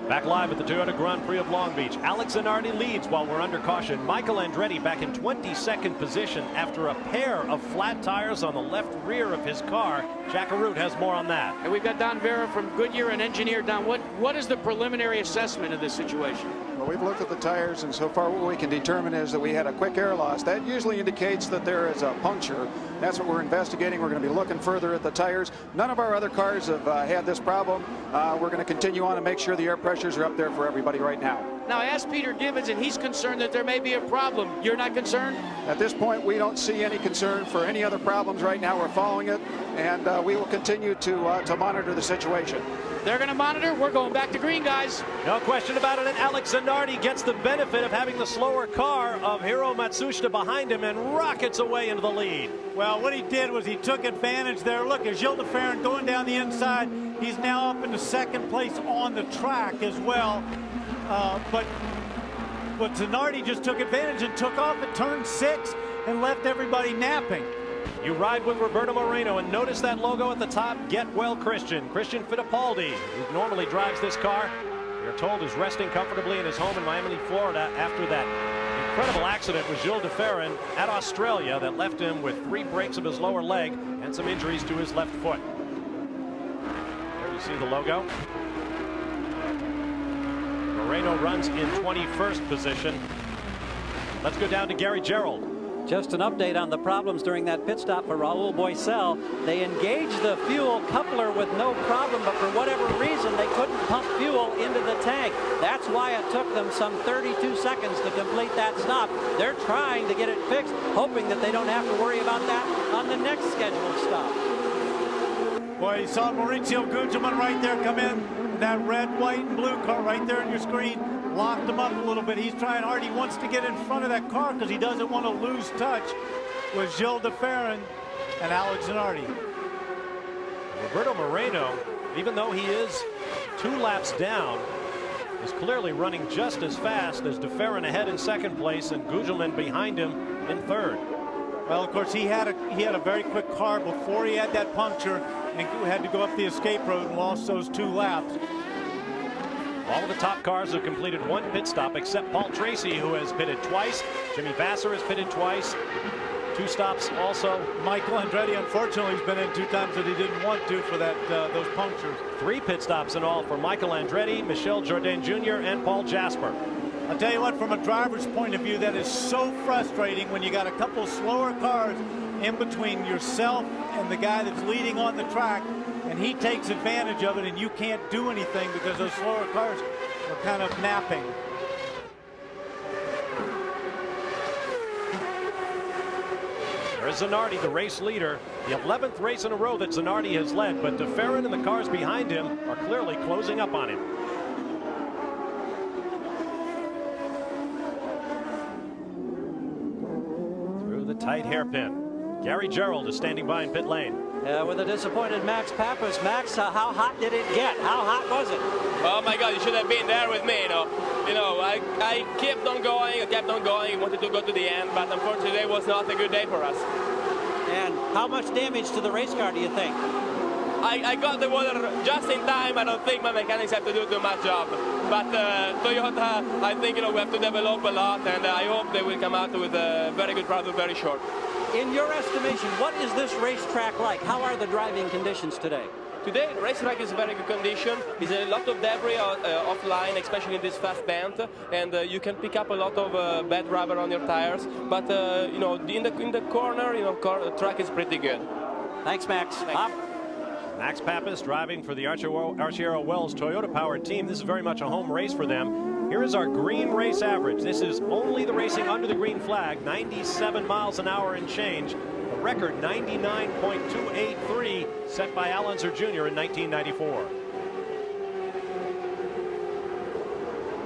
Back live at the Toyota Grand Prix of Long Beach. Alex Zanardi leads while we're under caution. Michael Andretti back in 22nd position after a pair of flat tires on the left rear of his car. Jack Arute has more on that. And we've got Don Vera from Goodyear, an engineer. Don, what is the preliminary assessment of this situation? Well, we've looked at the tires, and so far what we can determine is that we had a quick air loss. That usually indicates that there is a puncture. That's what we're investigating. We're going to be looking further at the tires. None of our other cars have had this problem. We're going to continue on and make sure the air pressures are up there for everybody right now. Now, I asked Peter Gibbons, and he's concerned that there may be a problem. You're not concerned? At this point, we don't see any concern for any other problems right now. We're following it, and we will continue to monitor the situation. They're going to monitor. We're going back to green, guys. No question about it. And Alex Zanardi gets the benefit of having the slower car of Hiro Matsushita behind him and rockets away into the lead. Well, what he did was he took advantage there. Look, at Gilles de Ferran going down the inside. He's now up into second place on the track as well. But Zanardi just took advantage and took off at turn 6 and left everybody napping. You ride with Roberto Moreno, and notice that logo at the top, Get Well Christian. Christian Fittipaldi, who normally drives this car, you're told is resting comfortably in his home in Miami, Florida, after that incredible accident with Gilles de Ferran at Australia that left him with 3 breaks of his lower leg and some injuries to his left foot. There you see the logo. Moreno runs in 21st position. Let's go down to Gary Gerould. Just an update on the problems during that pit stop for Raul Boesel. They engaged the fuel coupler with no problem, but for whatever reason, they couldn't pump fuel into the tank. That's why it took them some 32 seconds to complete that stop. They're trying to get it fixed, hoping that they don't have to worry about that on the next scheduled stop. Boy, you saw Mauricio Gugelmin right there come in. That red, white, and blue car right there on your screen. Locked him up a little bit. He's trying hard. He wants to get in front of that car because he doesn't want to lose touch with Gilles de Ferran and Alex Zanardi. Roberto Moreno, even though he is 2 laps down, is clearly running just as fast as de Ferran ahead in second place and Gugelmin behind him in third. Well, of course, he had a very quick car before he had that puncture and had to go up the escape road and lost those 2 laps. All of the top cars have completed 1 pit stop except Paul Tracy, who has pitted twice. Jimmy Vasser has pitted twice. 2 stops also. Michael Andretti, unfortunately, has been in 2 times that he didn't want to for that those punctures. 3 pit stops in all for Michael Andretti, Michel Jourdain Jr., and Paul Jasper. I'll tell you what, from a driver's point of view, that is so frustrating when you got a couple slower cars in between yourself and the guy that's leading on the track, and he takes advantage of it, and you can't do anything because those slower cars are kind of napping. There's Zanardi, the race leader. The 11th race in a row that Zanardi has led, but de Ferran and the cars behind him are clearly closing up on him. Through the tight hairpin. Gary Gerould is standing by in pit lane. With a disappointed Max Pappas. Max, how hot did it get? How hot was it? Oh my God, you should have been there with me. I kept on going. I kept on going. Wanted to go to the end, but unfortunately, today was not a good day for us. And how much damage to the race car do you think? I got the water just in time. I don't think my mechanics have to do too much job. But Toyota, I think we have to develop a lot, and I hope they will come out with a very good product very short. In your estimation, what is this racetrack like? How are the driving conditions today? Today, the racetrack is in very good condition. There's a lot of debris offline, especially in this fast bend, and you can pick up a lot of bad rubber on your tires. But in the corner, the track is pretty good. Thanks, Max. Max Pappas driving for the Arciero Wells Toyota-powered team. This is very much a home race for them. Here is our green race average. This is only the racing under the green flag, 97 miles an hour and change. The record 99.283 set by Al Unser Jr. in 1994.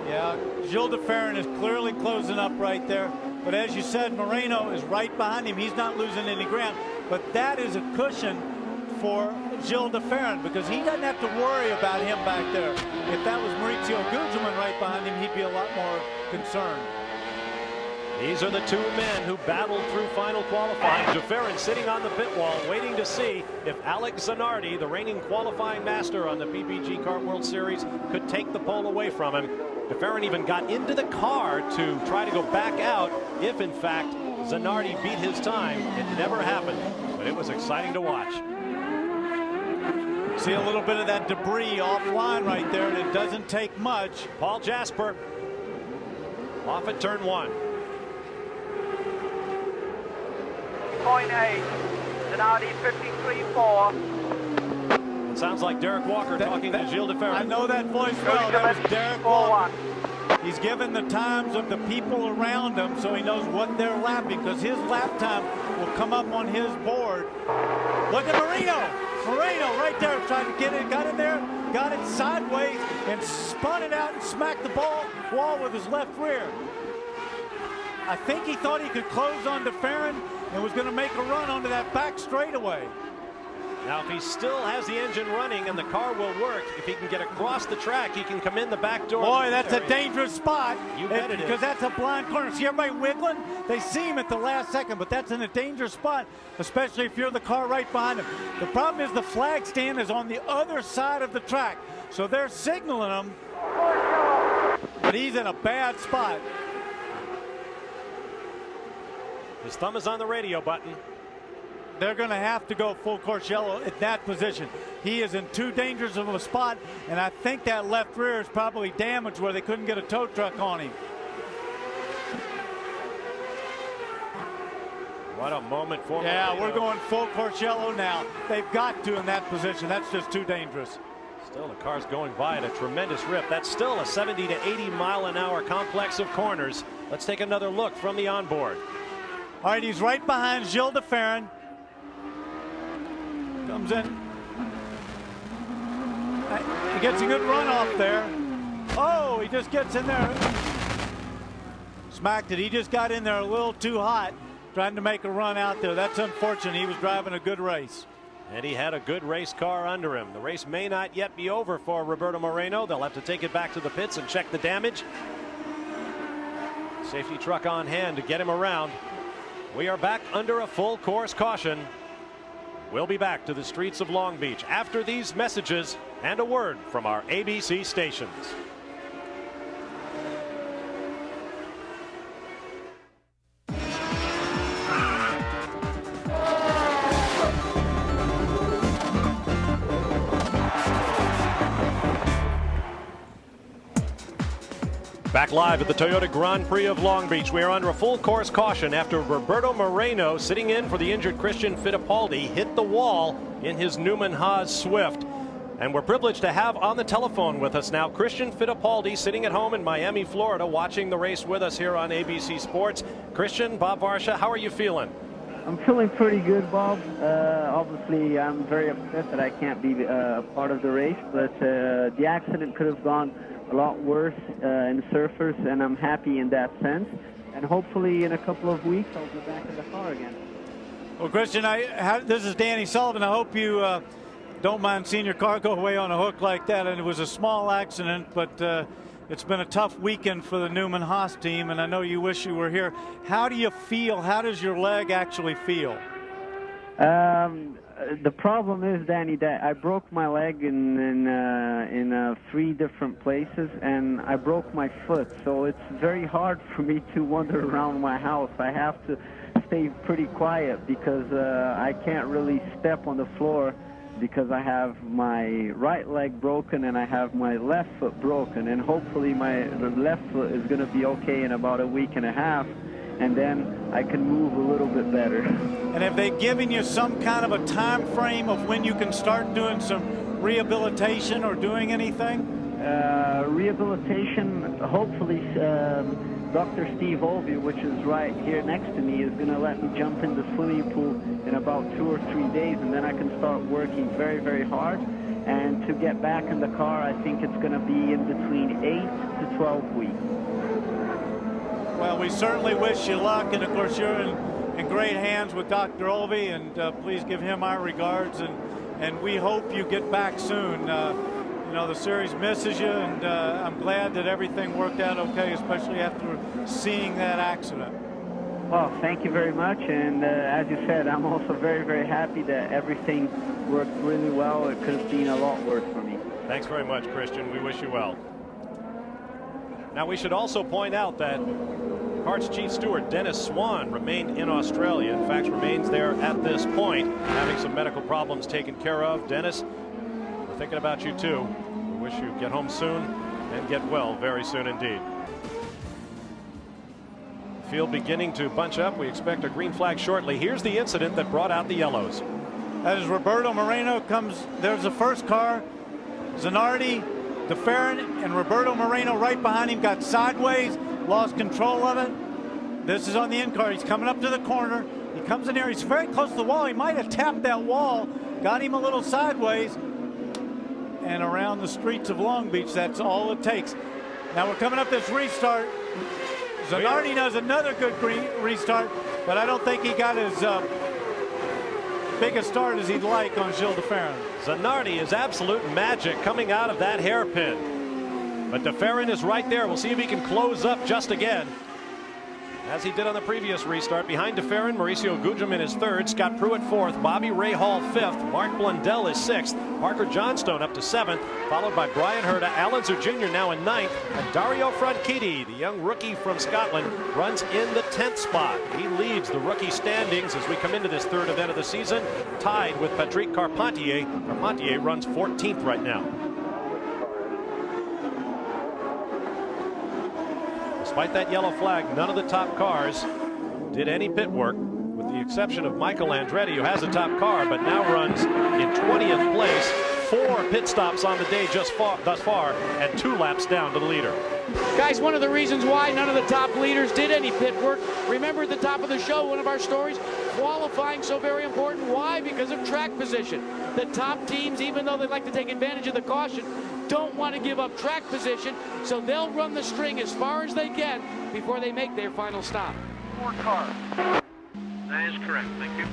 Yeah, Gilles de Ferran is clearly closing up right there. But as you said, Moreno is right behind him. He's not losing any ground. But that is a cushion for Gilles de Ferran because he doesn't have to worry about him back there. If that was Maurizio Gugelmin right behind him, he'd be a lot more concerned. These are the two men who battled through final qualifying. De Ferran sitting on the pit wall waiting to see if Alex Zanardi, the reigning qualifying master on the PPG Kart World Series, could take the pole away from him. De Ferran even got into the car to try to go back out if, in fact, Zanardi beat his time. It never happened, but it was exciting to watch. See a little bit of that debris offline right there, and it doesn't take much. Paul Jasper off at turn 1. 0.8, Zanardi 53.4. It sounds like Derek Walker talking to Gilles de Ferran. I know that voice well. That was Derek Walker. He's given the times of the people around him so he knows what they're lapping because his lap time will come up on his board. Look at Moreno. Moreno right there trying to get it, got in there, got it sideways and spun it out and smacked the wall with his left rear. I think he thought he could close on de Ferran and was going to make a run onto that back straightaway. Now, if he still has the engine running and the car will work, if he can get across the track, he can come in the back door. Boy, that's a dangerous spot. You bet it is. Because that's a blind corner. See everybody wiggling? They see him at the last second, but that's in a dangerous spot, especially if you're the car right behind him. The problem is the flag stand is on the other side of the track, so they're signaling him, but he's in a bad spot. His thumb is on the radio button. They're going to have to go full course yellow at that position. He is in too dangerous of a spot, and I think that left rear is probably damaged where they couldn't get a tow truck on him. What a moment for Yeah, Moreno. we're going full course yellow now. They've got to in that position. That's just too dangerous. Still, the car's going by at a tremendous rip. That's still a 70 to 80 mile an hour complex of corners. Let's take another look from the onboard. All right, he's right behind Gilles de Ferran. Comes in. He gets a good run off there. Oh, he just gets in there. Smacked it. He just got in there a little too hot, trying to make a run out there. That's unfortunate. He was driving a good race. And he had a good race car under him. The race may not yet be over for Roberto Moreno. They'll have to take it back to the pits and check the damage. Safety truck on hand to get him around. We are back under a full course caution. We'll be back to the streets of Long Beach after these messages and a word from our ABC stations. Back live at the Toyota Grand Prix of Long Beach. We are under a full course caution after Roberto Moreno, sitting in for the injured Christian Fittipaldi, hit the wall in his Newman Haas Swift. And we're privileged to have on the telephone with us now Christian Fittipaldi, sitting at home in Miami, Florida, watching the race with us here on ABC Sports. Christian, Bob Varsha, how are you feeling? I'm feeling pretty good, Bob. Obviously, I'm very upset that I can't be a part of the race, but the accident could have gone a lot worse in the surfers, and I'm happy in that sense. And hopefully in a couple of weeks, I'll be back in the car again. Well, Christian, this is Danny Sullivan. I hope you don't mind seeing your car go away on a hook like that. And it was a small accident, but it's been a tough weekend for the Newman Haas team, and I know you wish you were here. How do you feel? How does your leg actually feel? The problem is, Danny, that I broke my leg in 3 different places, and I broke my foot. So it's very hard for me to wander around my house. I have to stay pretty quiet because I can't really step on the floor because I have my right leg broken and I have my left foot broken. And hopefully the left foot is going to be okay in about a week and a half. And then I can move a little bit better. And have they given you some kind of a time frame of when you can start doing some rehabilitation or doing anything? Rehabilitation, hopefully, Dr. Steve Olby, which is right here next to me, is going to let me jump in the swimming pool in about 2 or 3 days, and then I can start working very, very hard. And to get back in the car, I think it's going to be in between 8 to 12 weeks. Well, we certainly wish you luck, and of course you're in great hands with Dr. Olby, and please give him our regards, and we hope you get back soon. You know, the series misses you, and I'm glad that everything worked out okay, especially after seeing that accident. Well, thank you very much, and as you said, I'm also very, very happy that everything worked really well. It could have been a lot worse for me. Thanks very much, Christian. We wish you well. Now, we should also point out that CART's chief steward, Dennis Swan, remained in Australia. In fact, remains there at this point, having some medical problems taken care of. Dennis, we're thinking about you too. We wish you get home soon and get well very soon indeed. Field beginning to bunch up. We expect a green flag shortly. Here's the incident that brought out the yellows. As Roberto Moreno comes, there's the first car. Zanardi, DeFerrin, and Roberto Moreno right behind him, got sideways, lost control of it. This is on the in car. He's coming up to the corner. He comes in here. He's very close to the wall. He might have tapped that wall, got him a little sideways, and around the streets of Long Beach. That's all it takes. Now we're coming up this restart. Zanardi does another good restart, but I don't think he got as big a start as he'd like on Gilles DeFerrin. Zanardi is absolute magic coming out of that hairpin. But DeFerrin is right there. We'll see if he can close up just again, as he did on the previous restart. Behind DeFerrin, Mauricio Gugelmin is 3rd, Scott Pruitt 4th, Bobby Rahal 5th, Mark Blundell is 6th, Parker Johnstone up to 7th, followed by Brian Herta, Alan Zer Jr. now in 9th, and Dario Franchitti, the young rookie from Scotland, runs in the 10th spot. He leads the rookie standings as we come into this 3rd event of the season, tied with Patrick Carpentier. Carpentier runs 14th right now. Despite that yellow flag, none of the top cars did any pit work, with the exception of Michael Andretti, who has a top car, but now runs in 20th place. 4 pit stops on the day thus far, and 2 laps down to the leader. Guys, one of the reasons why none of the top leaders did any pit work, remember at the top of the show, one of our stories, qualifying so very important. Why? Because of track position. The top teams, even though they like to take advantage of the caution, don't want to give up track position, so they'll run the string as far as they can before they make their final stop. 4 cars. That is correct. Thank you.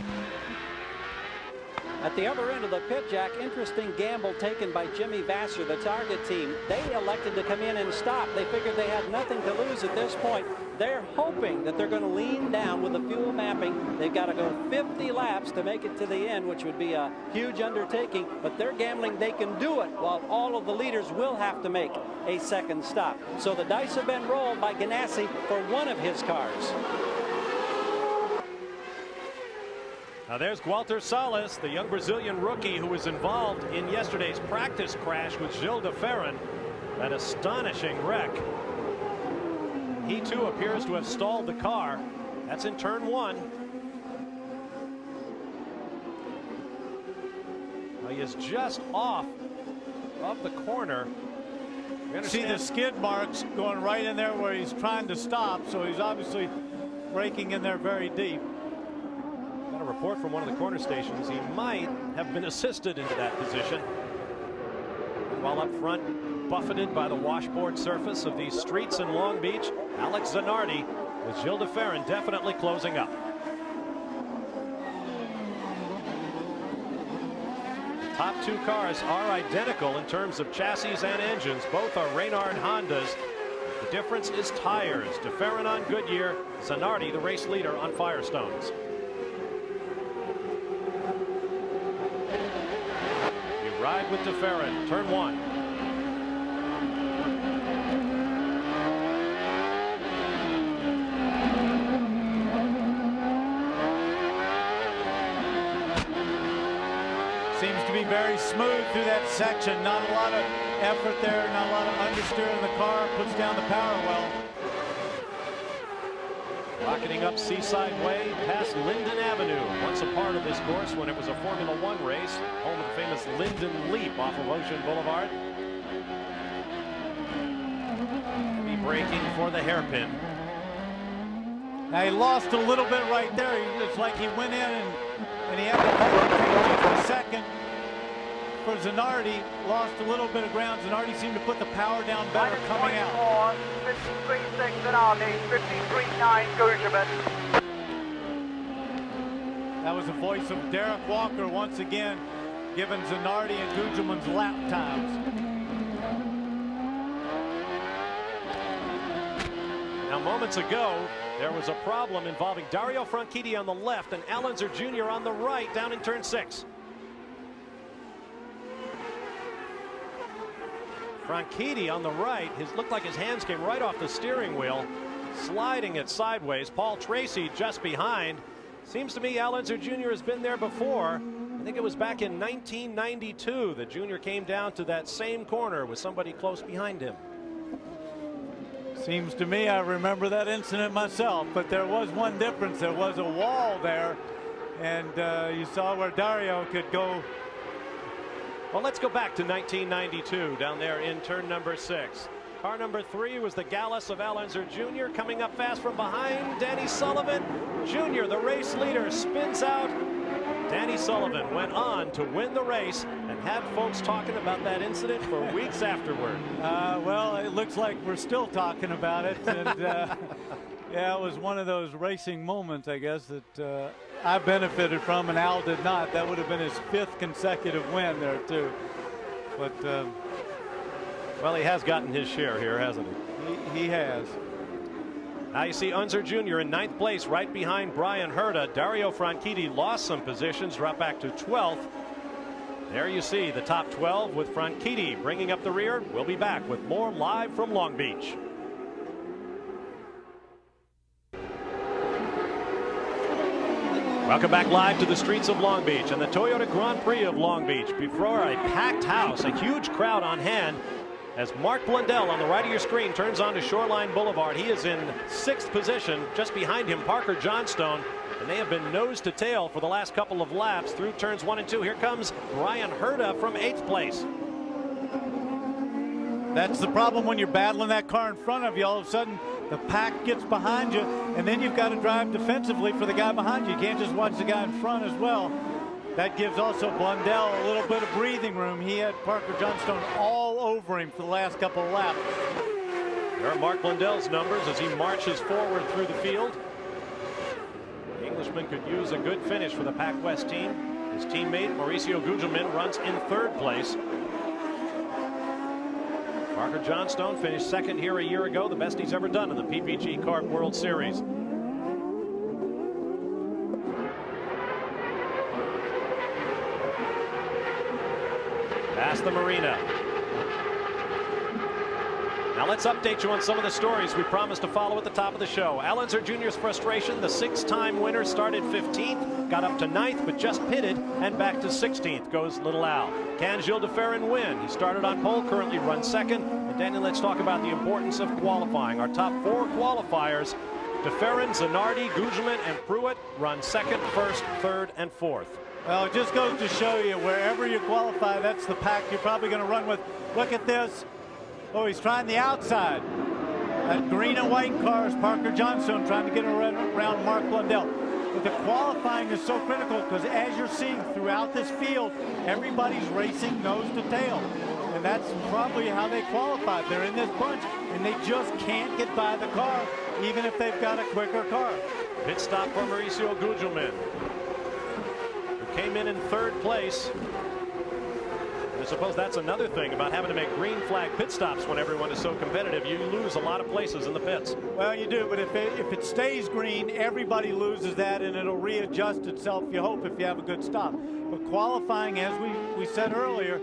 At the other end of the pit, Jack, interesting gamble taken by Jimmy Vasser, the Target team. They elected to come in and stop. They figured they had nothing to lose at this point. They're hoping that they're going to lean down with the fuel mapping. They've got to go 50 laps to make it to the end, which would be a huge undertaking, but they're gambling they can do it, while all of the leaders will have to make a second stop. So the dice have been rolled by Ganassi for one of his cars. Now there's Gualter Salas, the young Brazilian rookie who was involved in yesterday's practice crash with Gilles DeFerrin. That astonishing wreck. He too appears to have stalled the car. That's in turn 1. Now he is just off of the corner. See the skid marks going right in there where he's trying to stop, so he's obviously braking in there very deep. A report from one of the corner stations, he might have been assisted into that position. While up front, buffeted by the washboard surface of these streets in Long Beach, Alex Zanardi with Gilles DeFerrin definitely closing up. The top 2 cars are identical in terms of chassis and engines. Both are Reynard Hondas. The difference is tires. DeFerrin on Goodyear, Zanardi the race leader on Firestones. ride with DeFerrin, turn 1. Seems to be very smooth through that section. Not a lot of effort there, not a lot of understeer in the car. Puts down the power well. Rocketing up Seaside Way past Linden Avenue, once a part of this course when it was a Formula One race, home of the famous Linden Leap off of Ocean Boulevard. Heavy braking for the hairpin. Now he lost a little bit right there. It's like he went in and he had to hold it for a second. For Zanardi, lost a little bit of ground. Zanardi seemed to put the power down better coming out. 53.6 Zanardi, 53.9 Gugelmin. That was the voice of Derek Walker once again, giving Zanardi and Gugelmin's lap times. Now, moments ago, there was a problem involving Dario Franchitti on the left and Al Unser Jr. on the right down in turn 6. Franchitti on the right, looked like his hands came right off the steering wheel, sliding it sideways. Paul Tracy just behind. Seems to me Al Unser Jr. has been there before. I think it was back in 1992 that Jr. came down to that same corner with somebody close behind him. Seems to me I remember that incident myself, but there was one difference. There was a wall there, and you saw where Dario could go. Well, let's go back to 1992 down there in turn number 6. Car number 3 was the Gallus of Al Unser Jr. coming up fast from behind. Danny Sullivan Jr., the race leader, spins out. Danny Sullivan went on to win the race and had folks talking about that incident for weeks afterward. Well, it looks like we're still talking about it. And yeah, it was one of those racing moments, I guess, that I benefited from and Al did not. That would have been his 5th consecutive win there, too. But, well, he has gotten his share here, hasn't he? He has. Now you see Unser Jr. in 9th place right behind Brian Herta. Dario Franchitti lost some positions, dropped back to 12th. There you see the top 12 with Franchitti bringing up the rear. We'll be back with more live from Long Beach. Welcome back live to the streets of Long Beach and the Toyota Grand Prix of Long Beach. Before a packed house, a huge crowd on hand as Mark Blundell on the right of your screen turns onto Shoreline Boulevard. He is in 6th position. Just behind him, Parker Johnstone. And they have been nose to tail for the last couple of laps through turns 1 and 2. Here comes Brian Herta from 8th place. That's the problem when you're battling that car in front of you. All of a sudden, the pack gets behind you, and then you've got to drive defensively for the guy behind you. You can't just watch the guy in front as well. That gives also Blundell a little bit of breathing room. He had Parker Johnstone all over him for the last couple of laps. There are Mark Blundell's numbers as he marches forward through the field. The Englishman could use a good finish for the Pac West team. His teammate Mauricio Gugelmin runs in 3rd place. Parker Johnstone finished 2nd here a year ago, the best he's ever done in the PPG Kart World Series. Past the marina. Now let's update you on some of the stories we promised to follow at the top of the show. Al Unser Jr.'s frustration, the 6-time winner, started 15th, got up to 9th, but just pitted, and back to 16th goes Little Al. Can Gilles DeFerrin win? He started on pole, currently runs 2nd. And Daniel, let's talk about the importance of qualifying. Our top 4 qualifiers, DeFerrin, Zanardi, Gugelmin, and Pruitt, run 2nd, 1st, 3rd, and 4th. Well, it just goes to show you, wherever you qualify, that's the pack you're probably going to run with. Look at this. Oh, he's trying the outside. That green and white car is Parker Johnstone trying to get around Mark Blundell. But the qualifying is so critical because as you're seeing throughout this field, everybody's racing nose to tail. And that's probably how they qualified. They're in this bunch, and they just can't get by the car, even if they've got a quicker car. Pit stop for Mauricio Gugelmin, who came in 3rd place. The suppose that's another thing about having to make green flag pit stops when everyone is so competitive. You lose a lot of places in the pits. Well, you do, but if it stays green, everybody loses that, and it'll readjust itself, you hope, if you have a good stop. But qualifying, as we said earlier,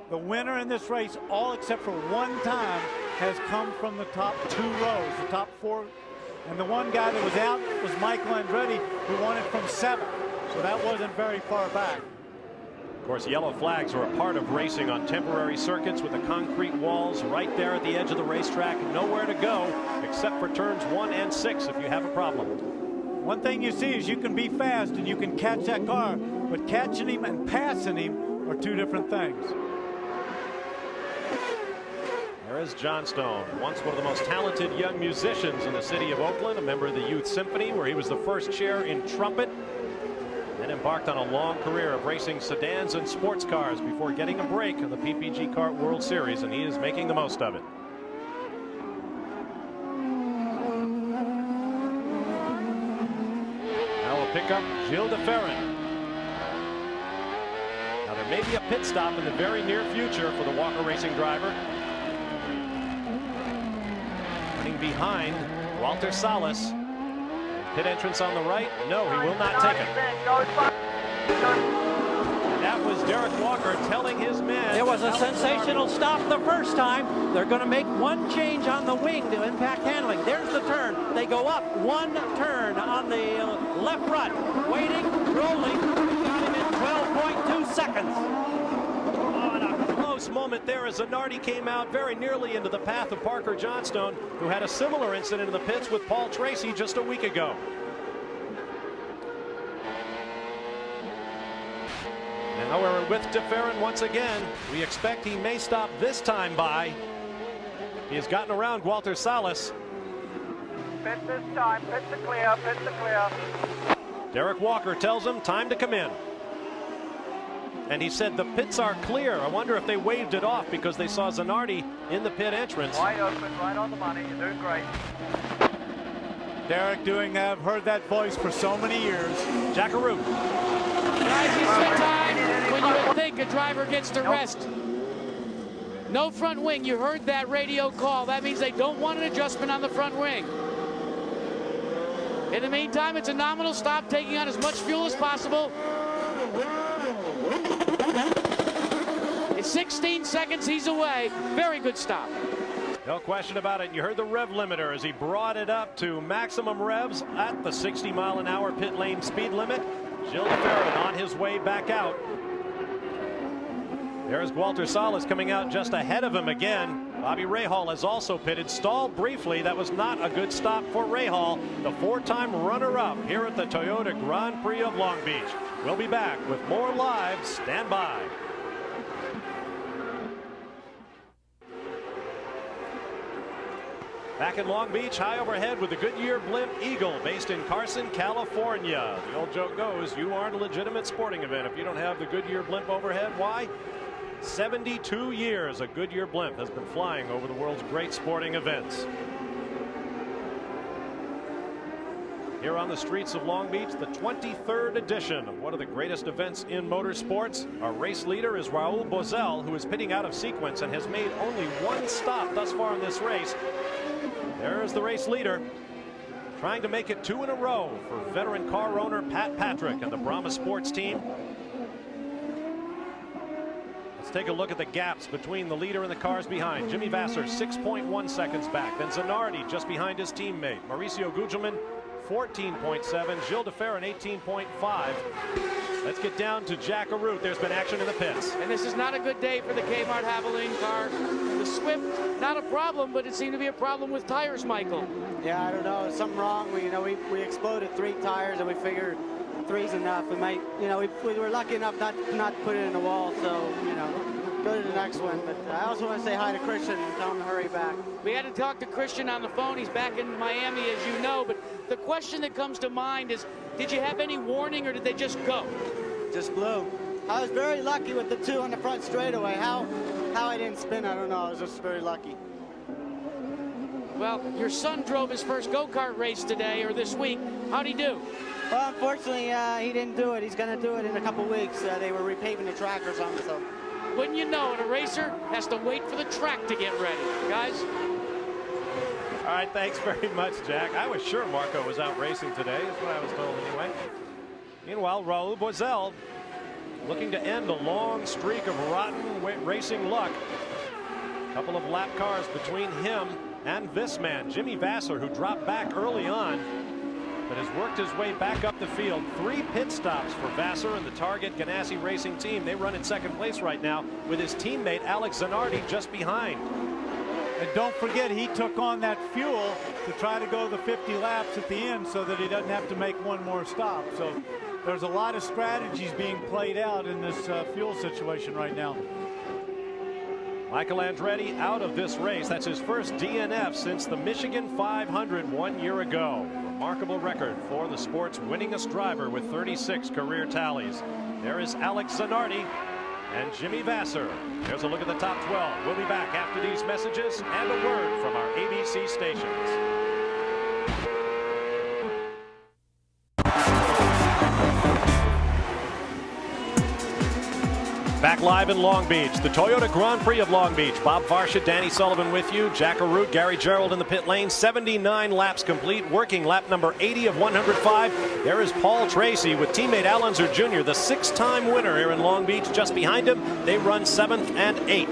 the winner in this race, all except for one time, has come from the top 2 rows, the top 4. And the one guy that was out was Michael Andretti, who won it from 7. So that wasn't very far back. Of course, yellow flags are a part of racing on temporary circuits with the concrete walls right there at the edge of the racetrack. Nowhere to go except for turns 1 and 6 if you have a problem. One thing you see is you can be fast and you can catch that car, but catching him and passing him are 2 different things. There is John Stone, once one of the most talented young musicians in the city of Oakland, a member of the Youth Symphony, where he was the first chair in trumpet, and embarked on a long career of racing sedans and sports cars before getting a break in the PPG Kart World Series, and he is making the most of it. Now we'll pick up Gilles de Ferran. Now there may be a pit stop in the very near future for the Walker Racing driver. Behind Walter Salas. Pit entrance on the right. No, he will not take it. And that was Derek Walker telling his men. It was a sensational stop the first time. They're going to make one change on the wing to impact handling. There's the turn. They go up 1 turn on the left front. Waiting, rolling. Got him in 12.2 seconds. Moment there as Zanardi came out very nearly into the path of Parker Johnstone, who had a similar incident in the pits with Paul Tracy just a week ago. Now we're with de Ferran once again. We expect he may stop this time by. He has gotten around Walter Salas. Pit this time, pit to clear, pit to clear. Derek Walker tells him time to come in. And he said the pits are clear. I wonder if they waved it off because they saw Zanardi in the pit entrance. Wide open, right on the money. You're doing great. Derek doing that. I've heard that voice for so many years. Jack Arute. Guys, this is the time when you would think a driver gets to rest. No front wing. You heard that radio call. That means they don't want an adjustment on the front wing. In the meantime, it's a nominal stop, taking on as much fuel as possible. In 16 seconds, he's away. Very good stop. No question about it. You heard the rev limiter as he brought it up to maximum revs at the 60-mile-an-hour pit lane speed limit. Gilles de Ferran on his way back out. There's Walter Salas coming out just ahead of him again. Bobby Rahal has also pitted, stalled briefly. That was not a good stop for Rahal, the 4-time runner-up here at the Toyota Grand Prix of Long Beach. We'll be back with more live. Stand by. Back in Long Beach, high overhead with the Goodyear Blimp Eagle, based in Carson, California. The old joke goes, you aren't a legitimate sporting event if you don't have the Goodyear Blimp overhead. Why? 72 years a Goodyear Blimp has been flying over the world's great sporting events. Here on the streets of Long Beach, the 23rd edition of one of the greatest events in motorsports. Our race leader is Raul Boesel, who is pitting out of sequence and has made only 1 stop thus far in this race. There's the race leader, trying to make it 2 in a row for veteran car owner Pat Patrick and the Brahma Sports team. Let's take a look at the gaps between the leader and the cars behind. Jimmy Vasser 6.1 seconds back. Then Zanardi just behind his teammate. Mauricio Gugelmin 14.7. Gilles de Ferran 18.5. Let's get down to Jack Arute. There's been action in the pits. And this is not a good day for the Kmart Havoline car. The Swift, not a problem, but it seemed to be a problem with tires, Michael. Yeah, I don't know. There's something wrong. We exploded 3 tires, and we figured 3's enough. We might, we were lucky enough not to put it in the wall, so, go to the next one. But I also want to say hi to Christian and tell him to hurry back. We had to talk to Christian on the phone. He's back in Miami, as you know. But the question that comes to mind is, did you have any warning, or did they just go? Just blew. I was very lucky with the 2 on the front straightaway. How I didn't spin, I don't know. I was just very lucky. Well, your son drove his first go-kart race today, or this week. How'd he do? Well, unfortunately, he didn't do it. He's going to do it in a couple weeks. They were repaving the track or something, so. wouldn't you know it, a racer has to wait for the track to get ready, guys. All right, thanks very much, Jack. I was sure Marco was out racing today. That's what I was told anyway. Meanwhile, Raul Boesel looking to end a long streak of rotten racing luck. A couple of lap cars between him and this man, Jimmy Vasser, who dropped back early on, but has worked his way back up the field. 3 pit stops for Vasser and the Target Ganassi Racing team. They run in second place right now with his teammate Alex Zanardi just behind. And don't forget, he took on that fuel to try to go the 50 laps at the end so that he doesn't have to make one more stop. So there's a lot of strategies being played out in this fuel situation right now. Michael Andretti out of this race. That's his first DNF since the Michigan 500 1 year ago. Remarkable record for the sport's winningest driver with 36 career tallies. There is Alex Zanardi and Jimmy Vasser. Here's a look at the top 12. We'll be back after these messages and a word from our ABC stations. Back live in Long Beach, the Toyota Grand Prix of Long Beach. Bob Varsha, Danny Sullivan with you. Jack Arute, Gary Gerould in the pit lane. 79 laps complete, working lap number 80 of 105. There is Paul Tracy with teammate Al Unser Jr., the 6-time winner here in Long Beach. Just behind him, they run 7th and 8th.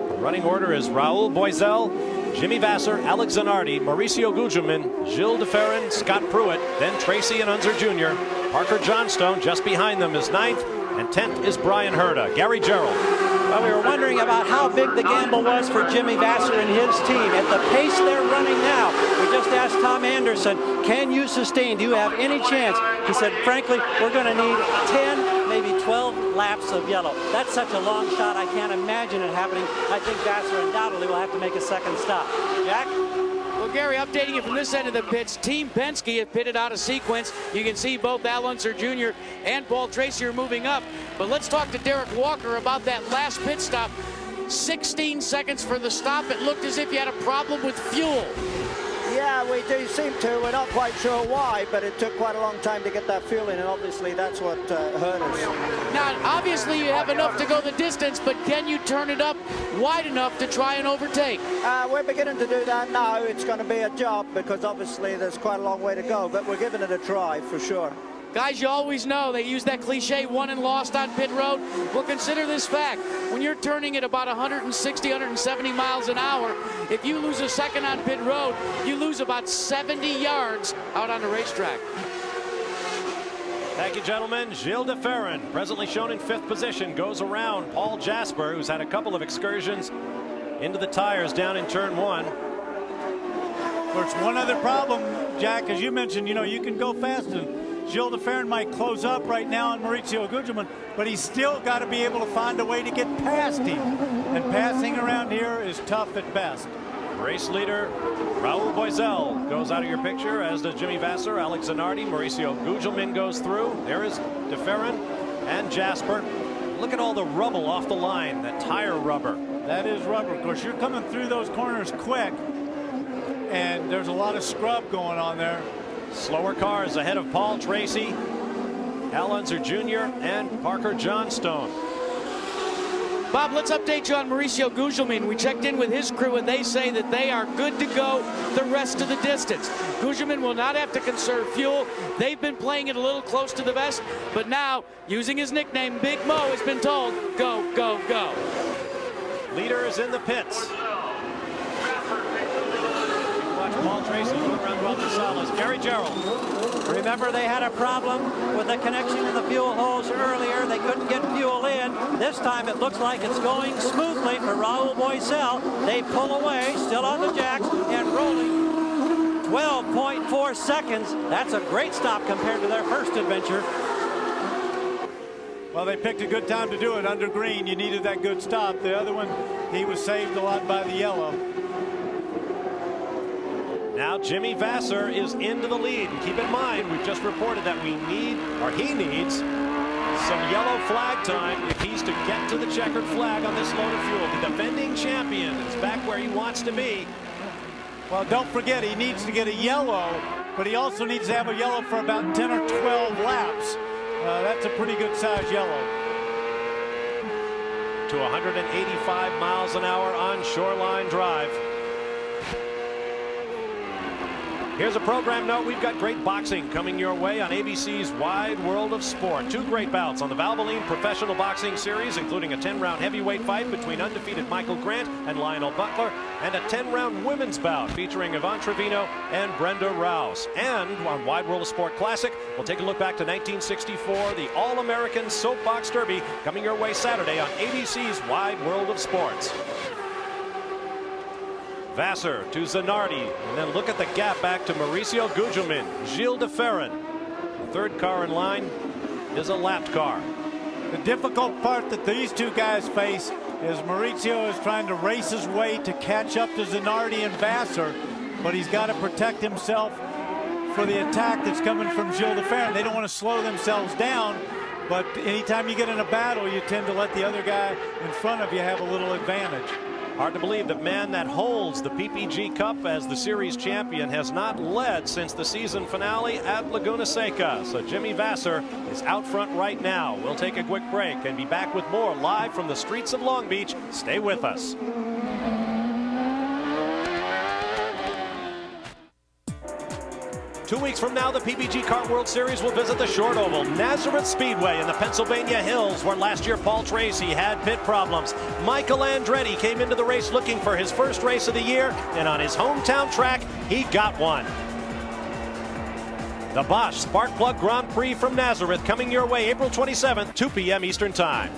The running order is Raul Boesel, Jimmy Vasser, Alex Zanardi, Mauricio Gugelmin, Gilles de Ferran, Scott Pruitt, then Tracy and Unser Jr. Parker Johnstone just behind them is 9th, and 10th is Brian Herta. Gary Gerould. Well, we were wondering about how big the gamble was for Jimmy Vasser and his team. At the pace they're running now, we just asked Tom Anderson, can you sustain? Do you have any chance? He said, frankly, we're going to need 10, maybe 12 laps of yellow. That's such a long shot, I can't imagine it happening. I think Vasser undoubtedly will have to make a second stop. Jack? Well, Gary, updating you from this end of the pits, Team Penske have pitted out of sequence. You can see both Al Unser Jr. and Paul Tracy are moving up. But let's talk to Derek Walker about that last pit stop. 16 seconds for the stop. It looked as if you had a problem with fuel. Yeah, we do seem to. We're not quite sure why, but it took quite a long time to get that fuel in, and obviously that's what hurt us. Now, obviously you have enough to go the distance, but can you turn it up wide enough to try and overtake? We're beginning to do that now. It's going to be a job because obviously there's quite a long way to go, but we're giving it a try for sure. Guys, you always know they use that cliche, won and lost on pit road. Well, consider this fact. When you're turning at about 160, 170 miles an hour, if you lose a second on pit road, you lose about 70 yards out on the racetrack. Thank you, gentlemen. Gilles de Ferran, presently shown in 5th position, goes around Paul Jasper, who's had a couple of excursions into the tires down in turn 1. There's one other problem, Jack, as you mentioned, you know, you can go fast, and Gilles de Ferran might close up right now on Mauricio Gugelmin, but he's still got to be able to find a way to get past him. And passing around here is tough at best. Race leader Raul Boesel goes out of your picture, as does Jimmy Vasser, Alex Zanardi, Mauricio Gugelmin goes through. There is de Ferran and Jasper. Look at all the rubble off the line, that tire rubber. That is rubber. Of course, you're coming through those corners quick, and there's a lot of scrub going on there. Slower cars ahead of Paul Tracy, Al Unser Jr., and Parker Johnstone. Bob, let's update you on Mauricio Gugelmin. We checked in with his crew, and they say that they are good to go the rest of the distance. Gugelmin will not have to conserve fuel. They've been playing it a little close to the vest, but now, using his nickname, Big Mo has been told, go, go, go. Leader is in the pits. Paul Tracy going around Juan Gonzalez. Gary Gerould. Remember, they had a problem with the connection in the fuel hose earlier. They couldn't get fuel in. This time it looks like it's going smoothly for Raul Boesel. They pull away, still on the jacks, and rolling 12.4 seconds. That's a great stop compared to their first adventure. Well, they picked a good time to do it. Under green, you needed that good stop. The other one, he was saved a lot by the yellow. Now Jimmy Vasser is into the lead. And keep in mind, we've just reported that we need, or he needs, some yellow flag time if he's to get to the checkered flag on this load of fuel. The defending champion is back where he wants to be. Well, don't forget, he needs to get a yellow, but he also needs to have a yellow for about 10 or 12 laps. That's a pretty good size yellow. To 185 miles an hour on Shoreline Drive. Here's a program note. We've got great boxing coming your way on ABC's Wide World of Sport. 2 great bouts on the Valvoline Professional Boxing Series, including a 10-round heavyweight fight between undefeated Michael Grant and Lionel Butler, and a 10-round women's bout featuring Yvonne Trevino and Brenda Rouse. And on Wide World of Sport Classic, we'll take a look back to 1964, the All-American Soapbox Derby, coming your way Saturday on ABC's Wide World of Sports. Vassar to Zanardi, and then look at the gap back to Mauricio Gugelmin, Gilles de Ferran. The third car in line is a lapped car. The difficult part that these two guys face is Mauricio is trying to race his way to catch up to Zanardi and Vassar, but he's got to protect himself for the attack that's coming from Gilles de Ferran. They don't want to slow themselves down, but anytime you get in a battle, you tend to let the other guy in front of you have a little advantage. Hard to believe the man that holds the PPG Cup as the series champion has not led since the season finale at Laguna Seca. So Jimmy Vassar is out front right now. We'll take a quick break and be back with more live from the streets of Long Beach. Stay with us. 2 weeks from now, the PPG Kart World Series will visit the short oval, Nazareth Speedway in the Pennsylvania Hills, where last year Paul Tracy had pit problems. Michael Andretti came into the race looking for his first race of the year, and on his hometown track, he got one. The Bosch Spark Plug Grand Prix from Nazareth coming your way April 27th, 2 p.m. Eastern Time.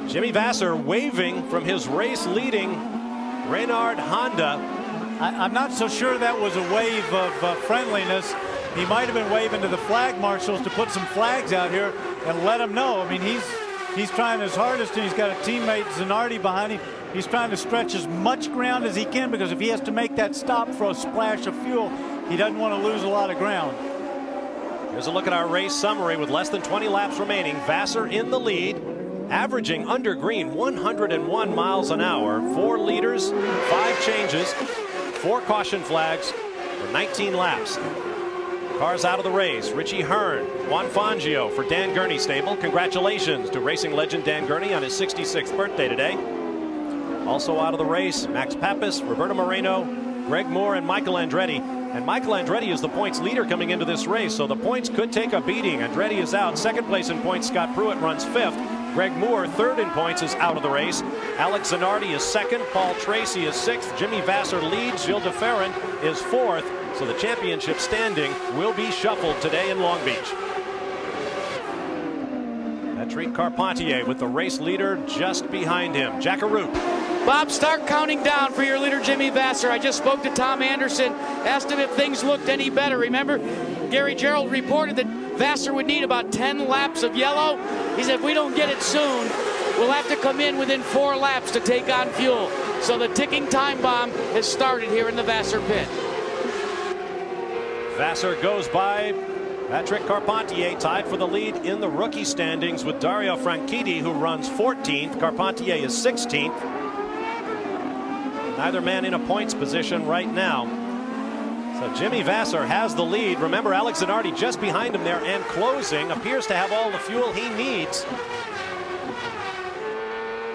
Jimmy Vassar waving from his race-leading Reynard Honda. I'm not so sure that was a wave of friendliness. He might have been waving to the flag marshals to put some flags out here and let them know. I mean, he's trying his hardest, and he's got a teammate, Zanardi, behind him. He's trying to stretch as much ground as he can, because if he has to make that stop for a splash of fuel, he doesn't want to lose a lot of ground. Here's a look at our race summary with less than 20 laps remaining. Vassar in the lead, averaging under green 101 miles an hour, 4 leaders, 5 changes, 4 caution flags for 19 laps. Cars out of the race. Richie Hearn, Juan Fangio for Dan Gurney stable. Congratulations to racing legend Dan Gurney on his 66th birthday today. Also out of the race, Max Pappas, Roberto Moreno, Greg Moore, and Michael Andretti. And Michael Andretti is the points leader coming into this race, so the points could take a beating. Andretti is out. Second place in points, Scott Pruitt runs 5th. Greg Moore, third in points, is out of the race. Alex Zanardi is second. Paul Tracy is 6th. Jimmy Vassar leads. Gilles de Ferran is 4th. So the championship standing will be shuffled today in Long Beach. Patrick Carpentier with the race leader just behind him. Jack Arute. Bob, start counting down for your leader, Jimmy Vassar. I just spoke to Tom Anderson, asked him if things looked any better. Remember, Gary Gerald reported that Vassar would need about 10 laps of yellow. He said, if we don't get it soon, we'll have to come in within 4 laps to take on fuel. So the ticking time bomb has started here in the Vassar pit. Vassar goes by Patrick Carpentier, tied for the lead in the rookie standings with Dario Franchitti, who runs 14th. Carpentier is 16th. Neither man in a points position right now. So Jimmy Vassar has the lead. Remember, Alex Zanardi just behind him there and closing. Appears to have all the fuel he needs.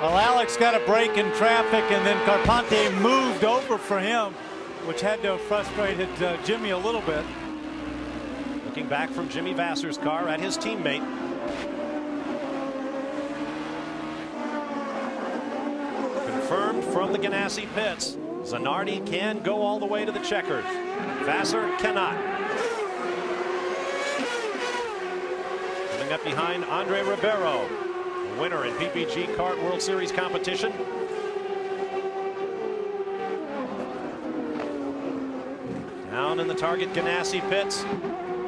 Well, Alex got a break in traffic, and then Carpentier moved over for him, which had to have frustrated Jimmy a little bit. Looking back from Jimmy Vassar's car at his teammate. Confirmed from the Ganassi pits. Zanardi can go all the way to the checkers. Vassar cannot. Coming up behind Andre Ribeiro, winner in PPG Kart World Series competition. Down in the Target Ganassi pits,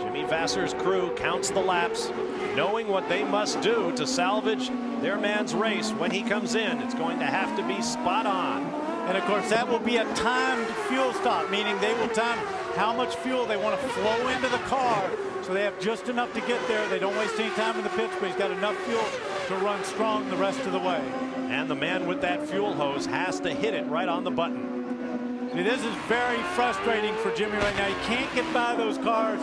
Jimmy Vassar's crew counts the laps, knowing what they must do to salvage their man's race when he comes in. It's going to have to be spot on. And of course, that will be a timed fuel stop, meaning they will time how much fuel they want to flow into the car, so they have just enough to get there. They don't waste any time in the pits, but he's got enough fuel to run strong the rest of the way. And the man with that fuel hose has to hit it right on the button. See, this is very frustrating for Jimmy right now. He can't get by those cars.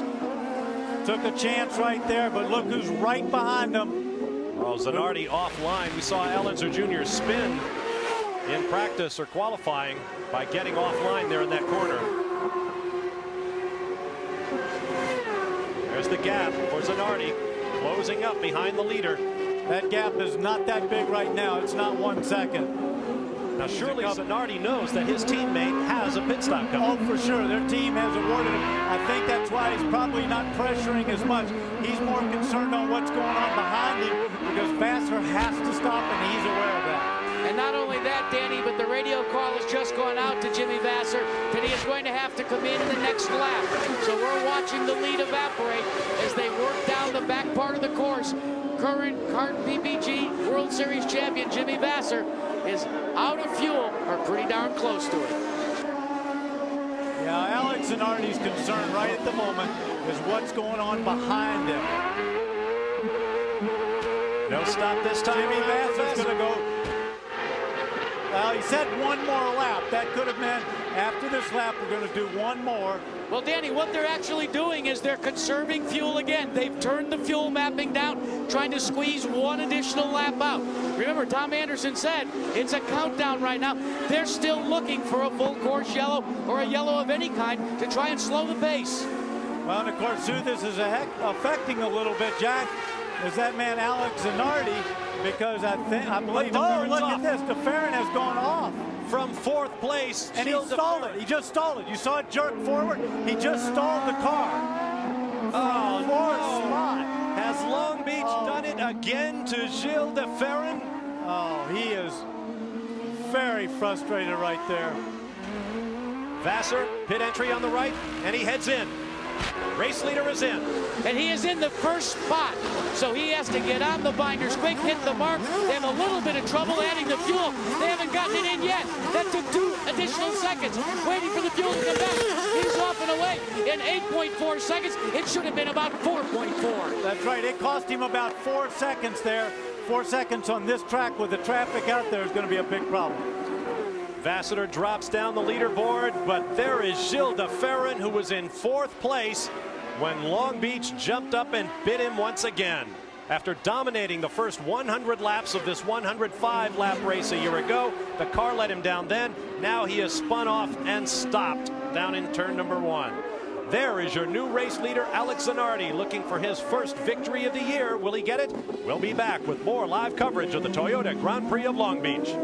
Took a chance right there, but look who's right behind him. Well, Zanardi offline. We saw Allenzer Jr. spin in practice or qualifying by getting offline there in that corner. There's the gap for Zanardi, closing up behind the leader. That gap is not that big right now. It's not 1 second. Now, surely Zanardi knows that his teammate has a pit stop coming. Oh, for sure. Their team has awarded him. I think that's why he's probably not pressuring as much. He's more concerned on what's going on behind him because Vasser has to stop, and he's aware of that. And not only that, Danny, but the radio call has just gone out to Jimmy Vasser that he is going to have to come in the next lap. So we're watching the lead evaporate as they work down the back part of the course. Current kart PPG World Series champion Jimmy Vasser is out of fuel or pretty darn close to it. Yeah, Alex Zanardi's concern right at the moment is what's going on behind him. No stop this time. Jimmy Vasser's going to go. Well, he said one more lap. That could have meant after this lap, we're going to do one more. Well, Danny, what they're actually doing is they're conserving fuel again. They've turned the fuel mapping down, trying to squeeze one additional lap out. Remember, Tom Anderson said it's a countdown right now. They're still looking for a full course yellow or a yellow of any kind to try and slow the pace. Well, and of course, who this is affecting a little bit, Jack, is that man Alex Zanardi, because I believe, look at this, DeFerrin has gone off. From fourth place, and he stalled it. He just stalled it. You saw it jerk forward. He just stalled the car. Oh, fourth spot. Has Long Beach done it again to Gilles DeFerrin? Oh, he is very frustrated right there. Vasser, pit entry on the right, and he heads in. Race leader is in. And he is in the first spot. So he has to get on the binders quick, hit the mark. They have a little bit of trouble adding the fuel. They haven't gotten it in yet. That took 2 additional seconds. Waiting for the fuel to come back. He's off and away in 8.4 seconds. It should have been about 4.4. That's right. It cost him about 4 seconds there. 4 seconds on this track with the traffic out there is going to be a big problem. Vassiter drops down the leaderboard, but there is Gilles DeFerrin, who was in fourth place when Long Beach jumped up and bit him once again. After dominating the first 100 laps of this 105-lap race a year ago, the car let him down then. Now he has spun off and stopped down in turn number 1. There is your new race leader, Alex Zanardi, looking for his first victory of the year. Will he get it? We'll be back with more live coverage of the Toyota Grand Prix of Long Beach.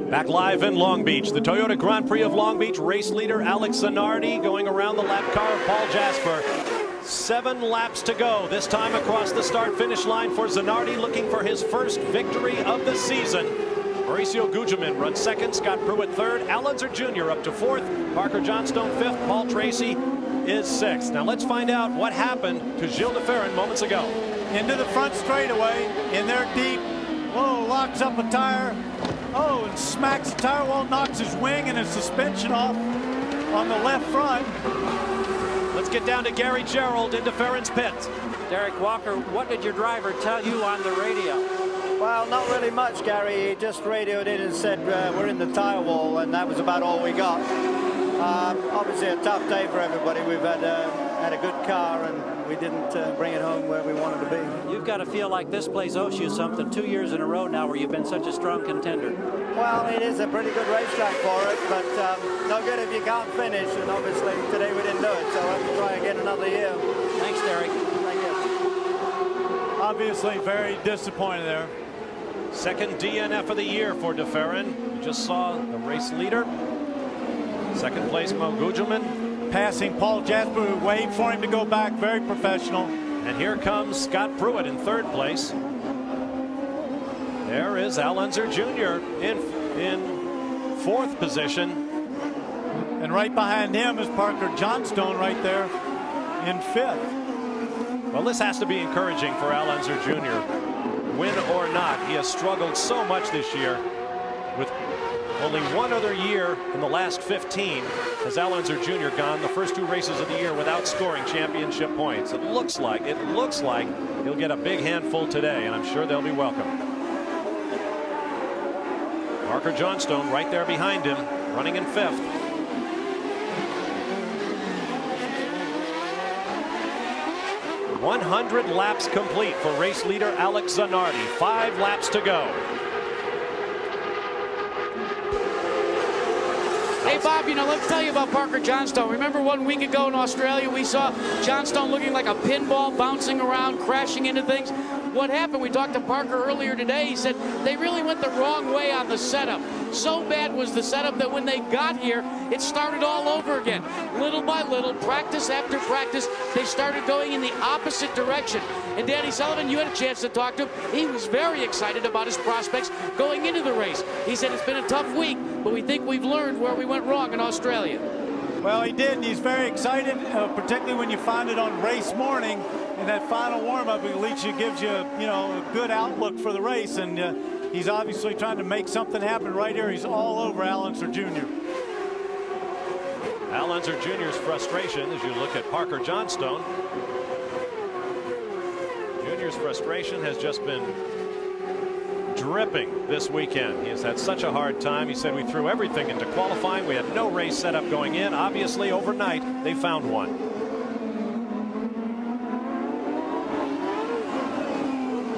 Back live in Long Beach, the Toyota Grand Prix of Long Beach, race leader Alex Zanardi going around the lap car of Paul Jasper. 7 laps to go, this time across the start-finish line for Zanardi, looking for his first victory of the season. Mauricio Gugelmin runs second, Scott Pruitt third, Allenzer Jr. up to fourth, Parker Johnstone fifth, Paul Tracy is sixth. Now let's find out what happened to Gilles DeFerrin moments ago. Into the front straightaway, in there deep. Whoa, locks up a tire. Oh, and smacks the tire wall, knocks his wing and his suspension off on the left front. Let's get down to Gary Gerould in DeFerrin's pit. Derek Walker, what did your driver tell you on the radio? Well, not really much, Gary. He just radioed in and said we're in the tire wall, and that was about all we got. Obviously a tough day for everybody. We've had a good car, and we didn't bring it home where we wanted to be. You've got to feel like this place owes you something 2 years in a row now where you've been such a strong contender. Well, it is a pretty good racetrack for it, but no good if you can't finish, and obviously today we didn't do it, so we'll have to try again another year. Thanks, Derek. Thank you. Obviously very disappointed there. Second DNF of the year for DeFerrin. You just saw the race leader. Second place, Mo Gugelmin. Passing Paul Jasper, who waited for him to go back, very professional. And here comes Scott Pruitt in third place. There is Allenzer Jr. in fourth position. And right behind him is Parker Johnstone right there in fifth. Well, this has to be encouraging for Allenzer Jr. Win or not, he has struggled so much this year with Only one other year in the last 15 has Al Unser Jr. gone the first 2 races of the year without scoring championship points. It looks like he'll get a big handful today, and I'm sure they'll be welcome. Parker Johnstone right there behind him, running in 5th. .100 laps complete for race leader Alex Zanardi. 5 laps to go. Hey, Bob, you know, let's tell you about Parker Johnstone. Remember 1 week ago in Australia, we saw Johnstone looking like a pinball, bouncing around, crashing into things. What happened? We talked to Parker earlier today. He said they really went the wrong way on the setup. So bad was the setup that when they got here, it started all over again. Little by little, practice after practice, they started going in the opposite direction. And Danny Sullivan, you had a chance to talk to him. He was very excited about his prospects going into the race. He said it's been a tough week, but we think we've learned where we went wrong in Australia. Well, he did, and he's very excited, particularly when you find it on race morning. In that final warm-up, at least it gives you, a good outlook for the race, and he's obviously trying to make something happen right here. He's all over Al Unser Jr. Al Unser Jr.'s frustration as you look at Parker Johnstone. Jr.'s frustration has just been dripping this weekend. He has had such a hard time. He said we threw everything into qualifying. We had no race set up going in. Obviously, overnight, they found one.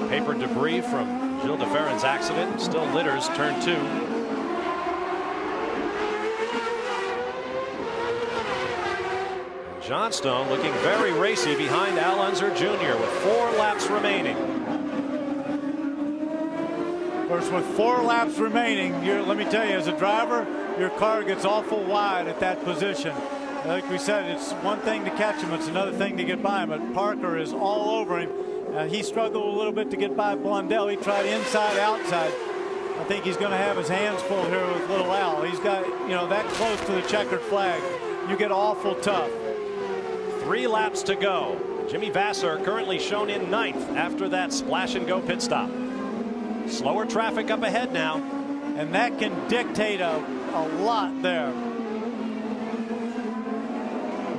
Paper debris from Gilles de Ferran's accident still litters turn 2. Johnstone looking very racy behind Al Unser Jr. with 4 laps remaining. Of course, with 4 laps remaining, let me tell you, as a driver, your car gets awful wide at that position. Like we said, it's one thing to catch him, it's another thing to get by him, but Parker is all over him. He struggled a little bit to get by Blundell. He tried inside, outside. I think he's going to have his hands full here with little Al. He's got, that close to the checkered flag. You get awful tough. 3 laps to go. Jimmy Vasser currently shown in 9th after that splash and go pit stop. Slower traffic up ahead now. And that can dictate a lot there.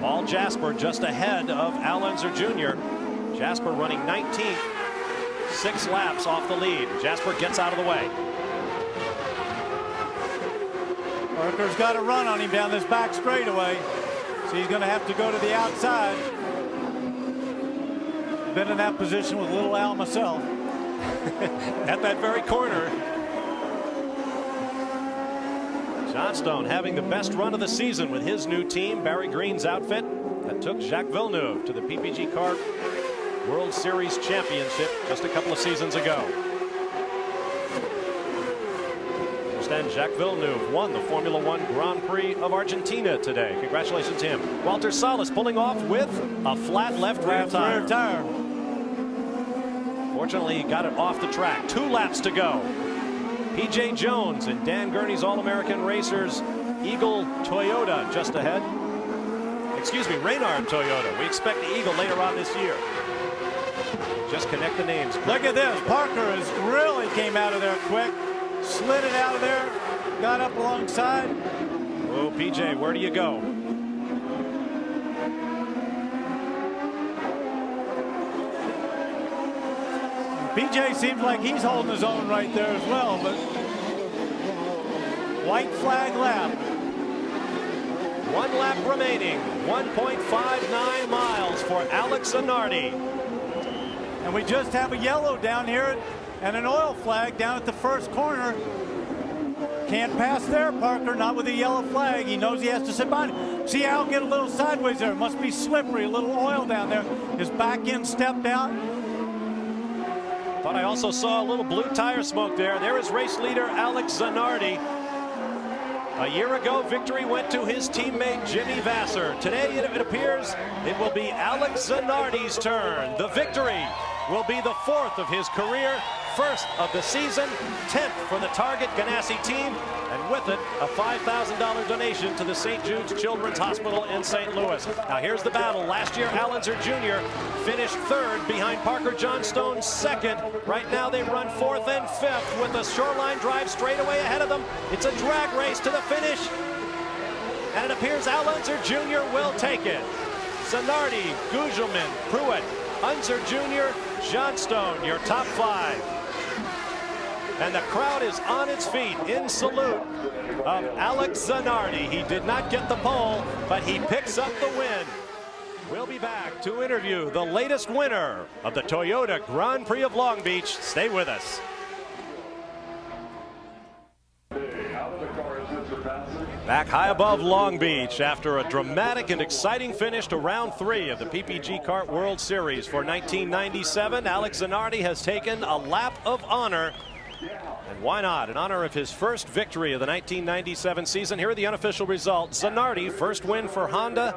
Paul Jasper just ahead of Al Unser Jr. Jasper running 19th, 6 laps off the lead. Jasper gets out of the way. Parker's got a run on him down this back straightaway, so he's going to have to go to the outside. Been in that position with little Al myself. At that very corner. Johnstone having the best run of the season with his new team, Barry Green's outfit, that took Jacques Villeneuve to the PPG Kart World Series Championship just a couple of seasons ago. And Jacques Villeneuve won the Formula One Grand Prix of Argentina today. Congratulations to him. Walter Salas pulling off with a flat left rear tire. Fortunately, he got it off the track. 2 laps to go. P.J. Jones and Dan Gurney's All-American Racers Eagle Toyota just ahead. Excuse me, Reynard Toyota. We expect the Eagle later on this year. Just connect the names. Look at this. Parker has really came out of there quick. Slid it out of there. Got up alongside. Oh, PJ, where do you go? PJ seems like he's holding his own right there as well, but white flag lap. 1 lap remaining. 1.59 miles for Alex Zanardi. And we just have a yellow down here and an oil flag down at the first corner. Can't pass there, Parker, not with a yellow flag. He knows he has to sit behind. See Al get a little sideways there. It must be slippery, a little oil down there. His back end stepped out. Thought I also saw a little blue tire smoke there. There is race leader Alex Zanardi. A year ago, victory went to his teammate Jimmy Vasser. Today, it appears it will be Alex Zanardi's turn. The victory will be the 4th of his career, first of the season, 10th for the Target Ganassi team, and with it, a $5,000 donation to the St. Jude's Children's Hospital in St. Louis. Now here's the battle. Last year, Allenzer Jr. finished third behind Parker Johnstone second. Right now they run fourth and fifth with the Shoreline Drive straightaway ahead of them. It's a drag race to the finish, and it appears Allenzer Jr. will take it. Zanardi, Gugelmin, Pruitt, Unser Jr., Johnstone, your top five. And the crowd is on its feet in salute of Alex Zanardi. He did not get the pole, but he picks up the win. We'll be back to interview the latest winner of the Toyota Grand Prix of Long Beach. Stay with us. Back high above Long Beach after a dramatic and exciting finish to round 3 of the PPG Kart World Series for 1997. Alex Zanardi has taken a lap of honor. And why not? In honor of his first victory of the 1997 season, here are the unofficial results. Zanardi, first win for Honda.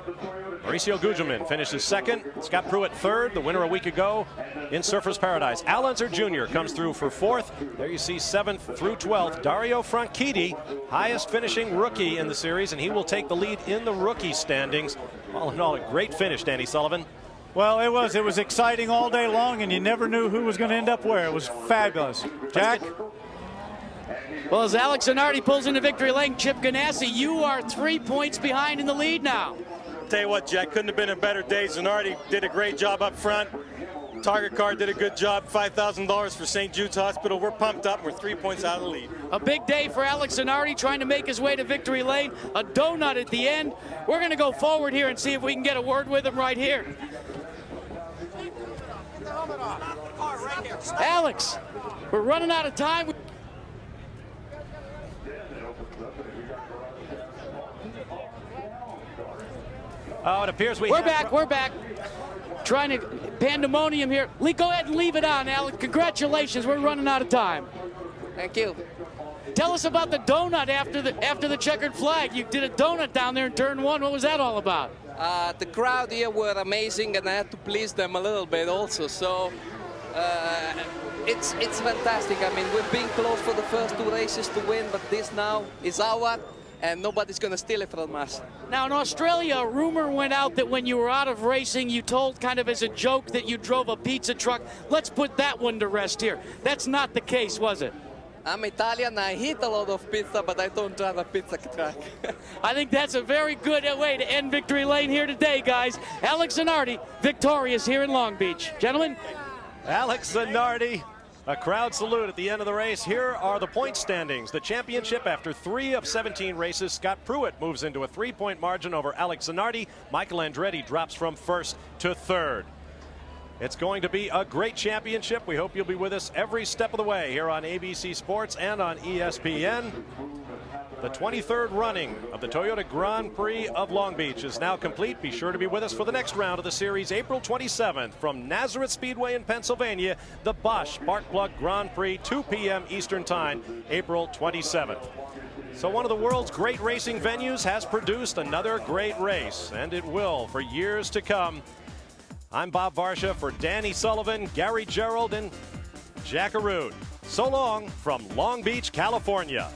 Mauricio Gugelmin finishes second. Scott Pruitt third, the winner a week ago in Surfers Paradise. Allenzer Jr. comes through for fourth. There you see 7th through 12th. Dario Franchitti, highest finishing rookie in the series, and he will take the lead in the rookie standings. All in all, a great finish, Danny Sullivan. Well, it was exciting all day long, and you never knew who was going to end up where. It was fabulous. Jack? Well, as Alex Zanardi pulls into victory lane, Chip Ganassi, you are 3 points behind in the lead now. Tell you what, Jack, couldn't have been a better day. Zanardi did a great job up front. Target Car did a good job. $5,000 for St. Jude's Hospital. We're pumped up. We're 3 points out of the lead. A big day for Alex Zanardi trying to make his way to victory lane. A donut at the end. We're going to go forward here and see if we can get a word with him right here. Alex, we're running out of time. Oh, it appears we're back. Trying to pandemonium here. Go ahead and leave it on, Alex. Congratulations, we're running out of time. Thank you. Tell us about the donut after the checkered flag. You did a donut down there in turn 1. What was that all about? The crowd here were amazing, and I had to please them a little bit also. So it's fantastic. I mean, we've been close for the first 2 races to win, but this now is our, and nobody's going to steal it from us. Now, in Australia, a rumor went out that when you were out of racing, you told kind of as a joke that you drove a pizza truck. Let's put that one to rest here. That's not the case, was it? I'm Italian, I eat a lot of pizza, but I don't drive a pizza truck. I think that's a very good way to end victory lane here today, guys. Alex Zanardi, victorious here in Long Beach. Gentlemen. Alex Zanardi, a crowd salute at the end of the race. Here are the point standings. The championship after 3 of 17 races. Scott Pruitt moves into a 3-point margin over Alex Zanardi. Michael Andretti drops from first to third. It's going to be a great championship. We hope you'll be with us every step of the way here on ABC Sports and on ESPN. The 23rd running of the Toyota Grand Prix of Long Beach is now complete. Be sure to be with us for the next round of the series, April 27th from Nazareth Speedway in Pennsylvania, the Bosch Spark Plug Grand Prix, 2 p.m. Eastern Time, April 27th. So one of the world's great racing venues has produced another great race, and it will for years to come. I'm Bob Varsha for Danny Sullivan, Gary Gerould, and Jack Arute. So long from Long Beach, California.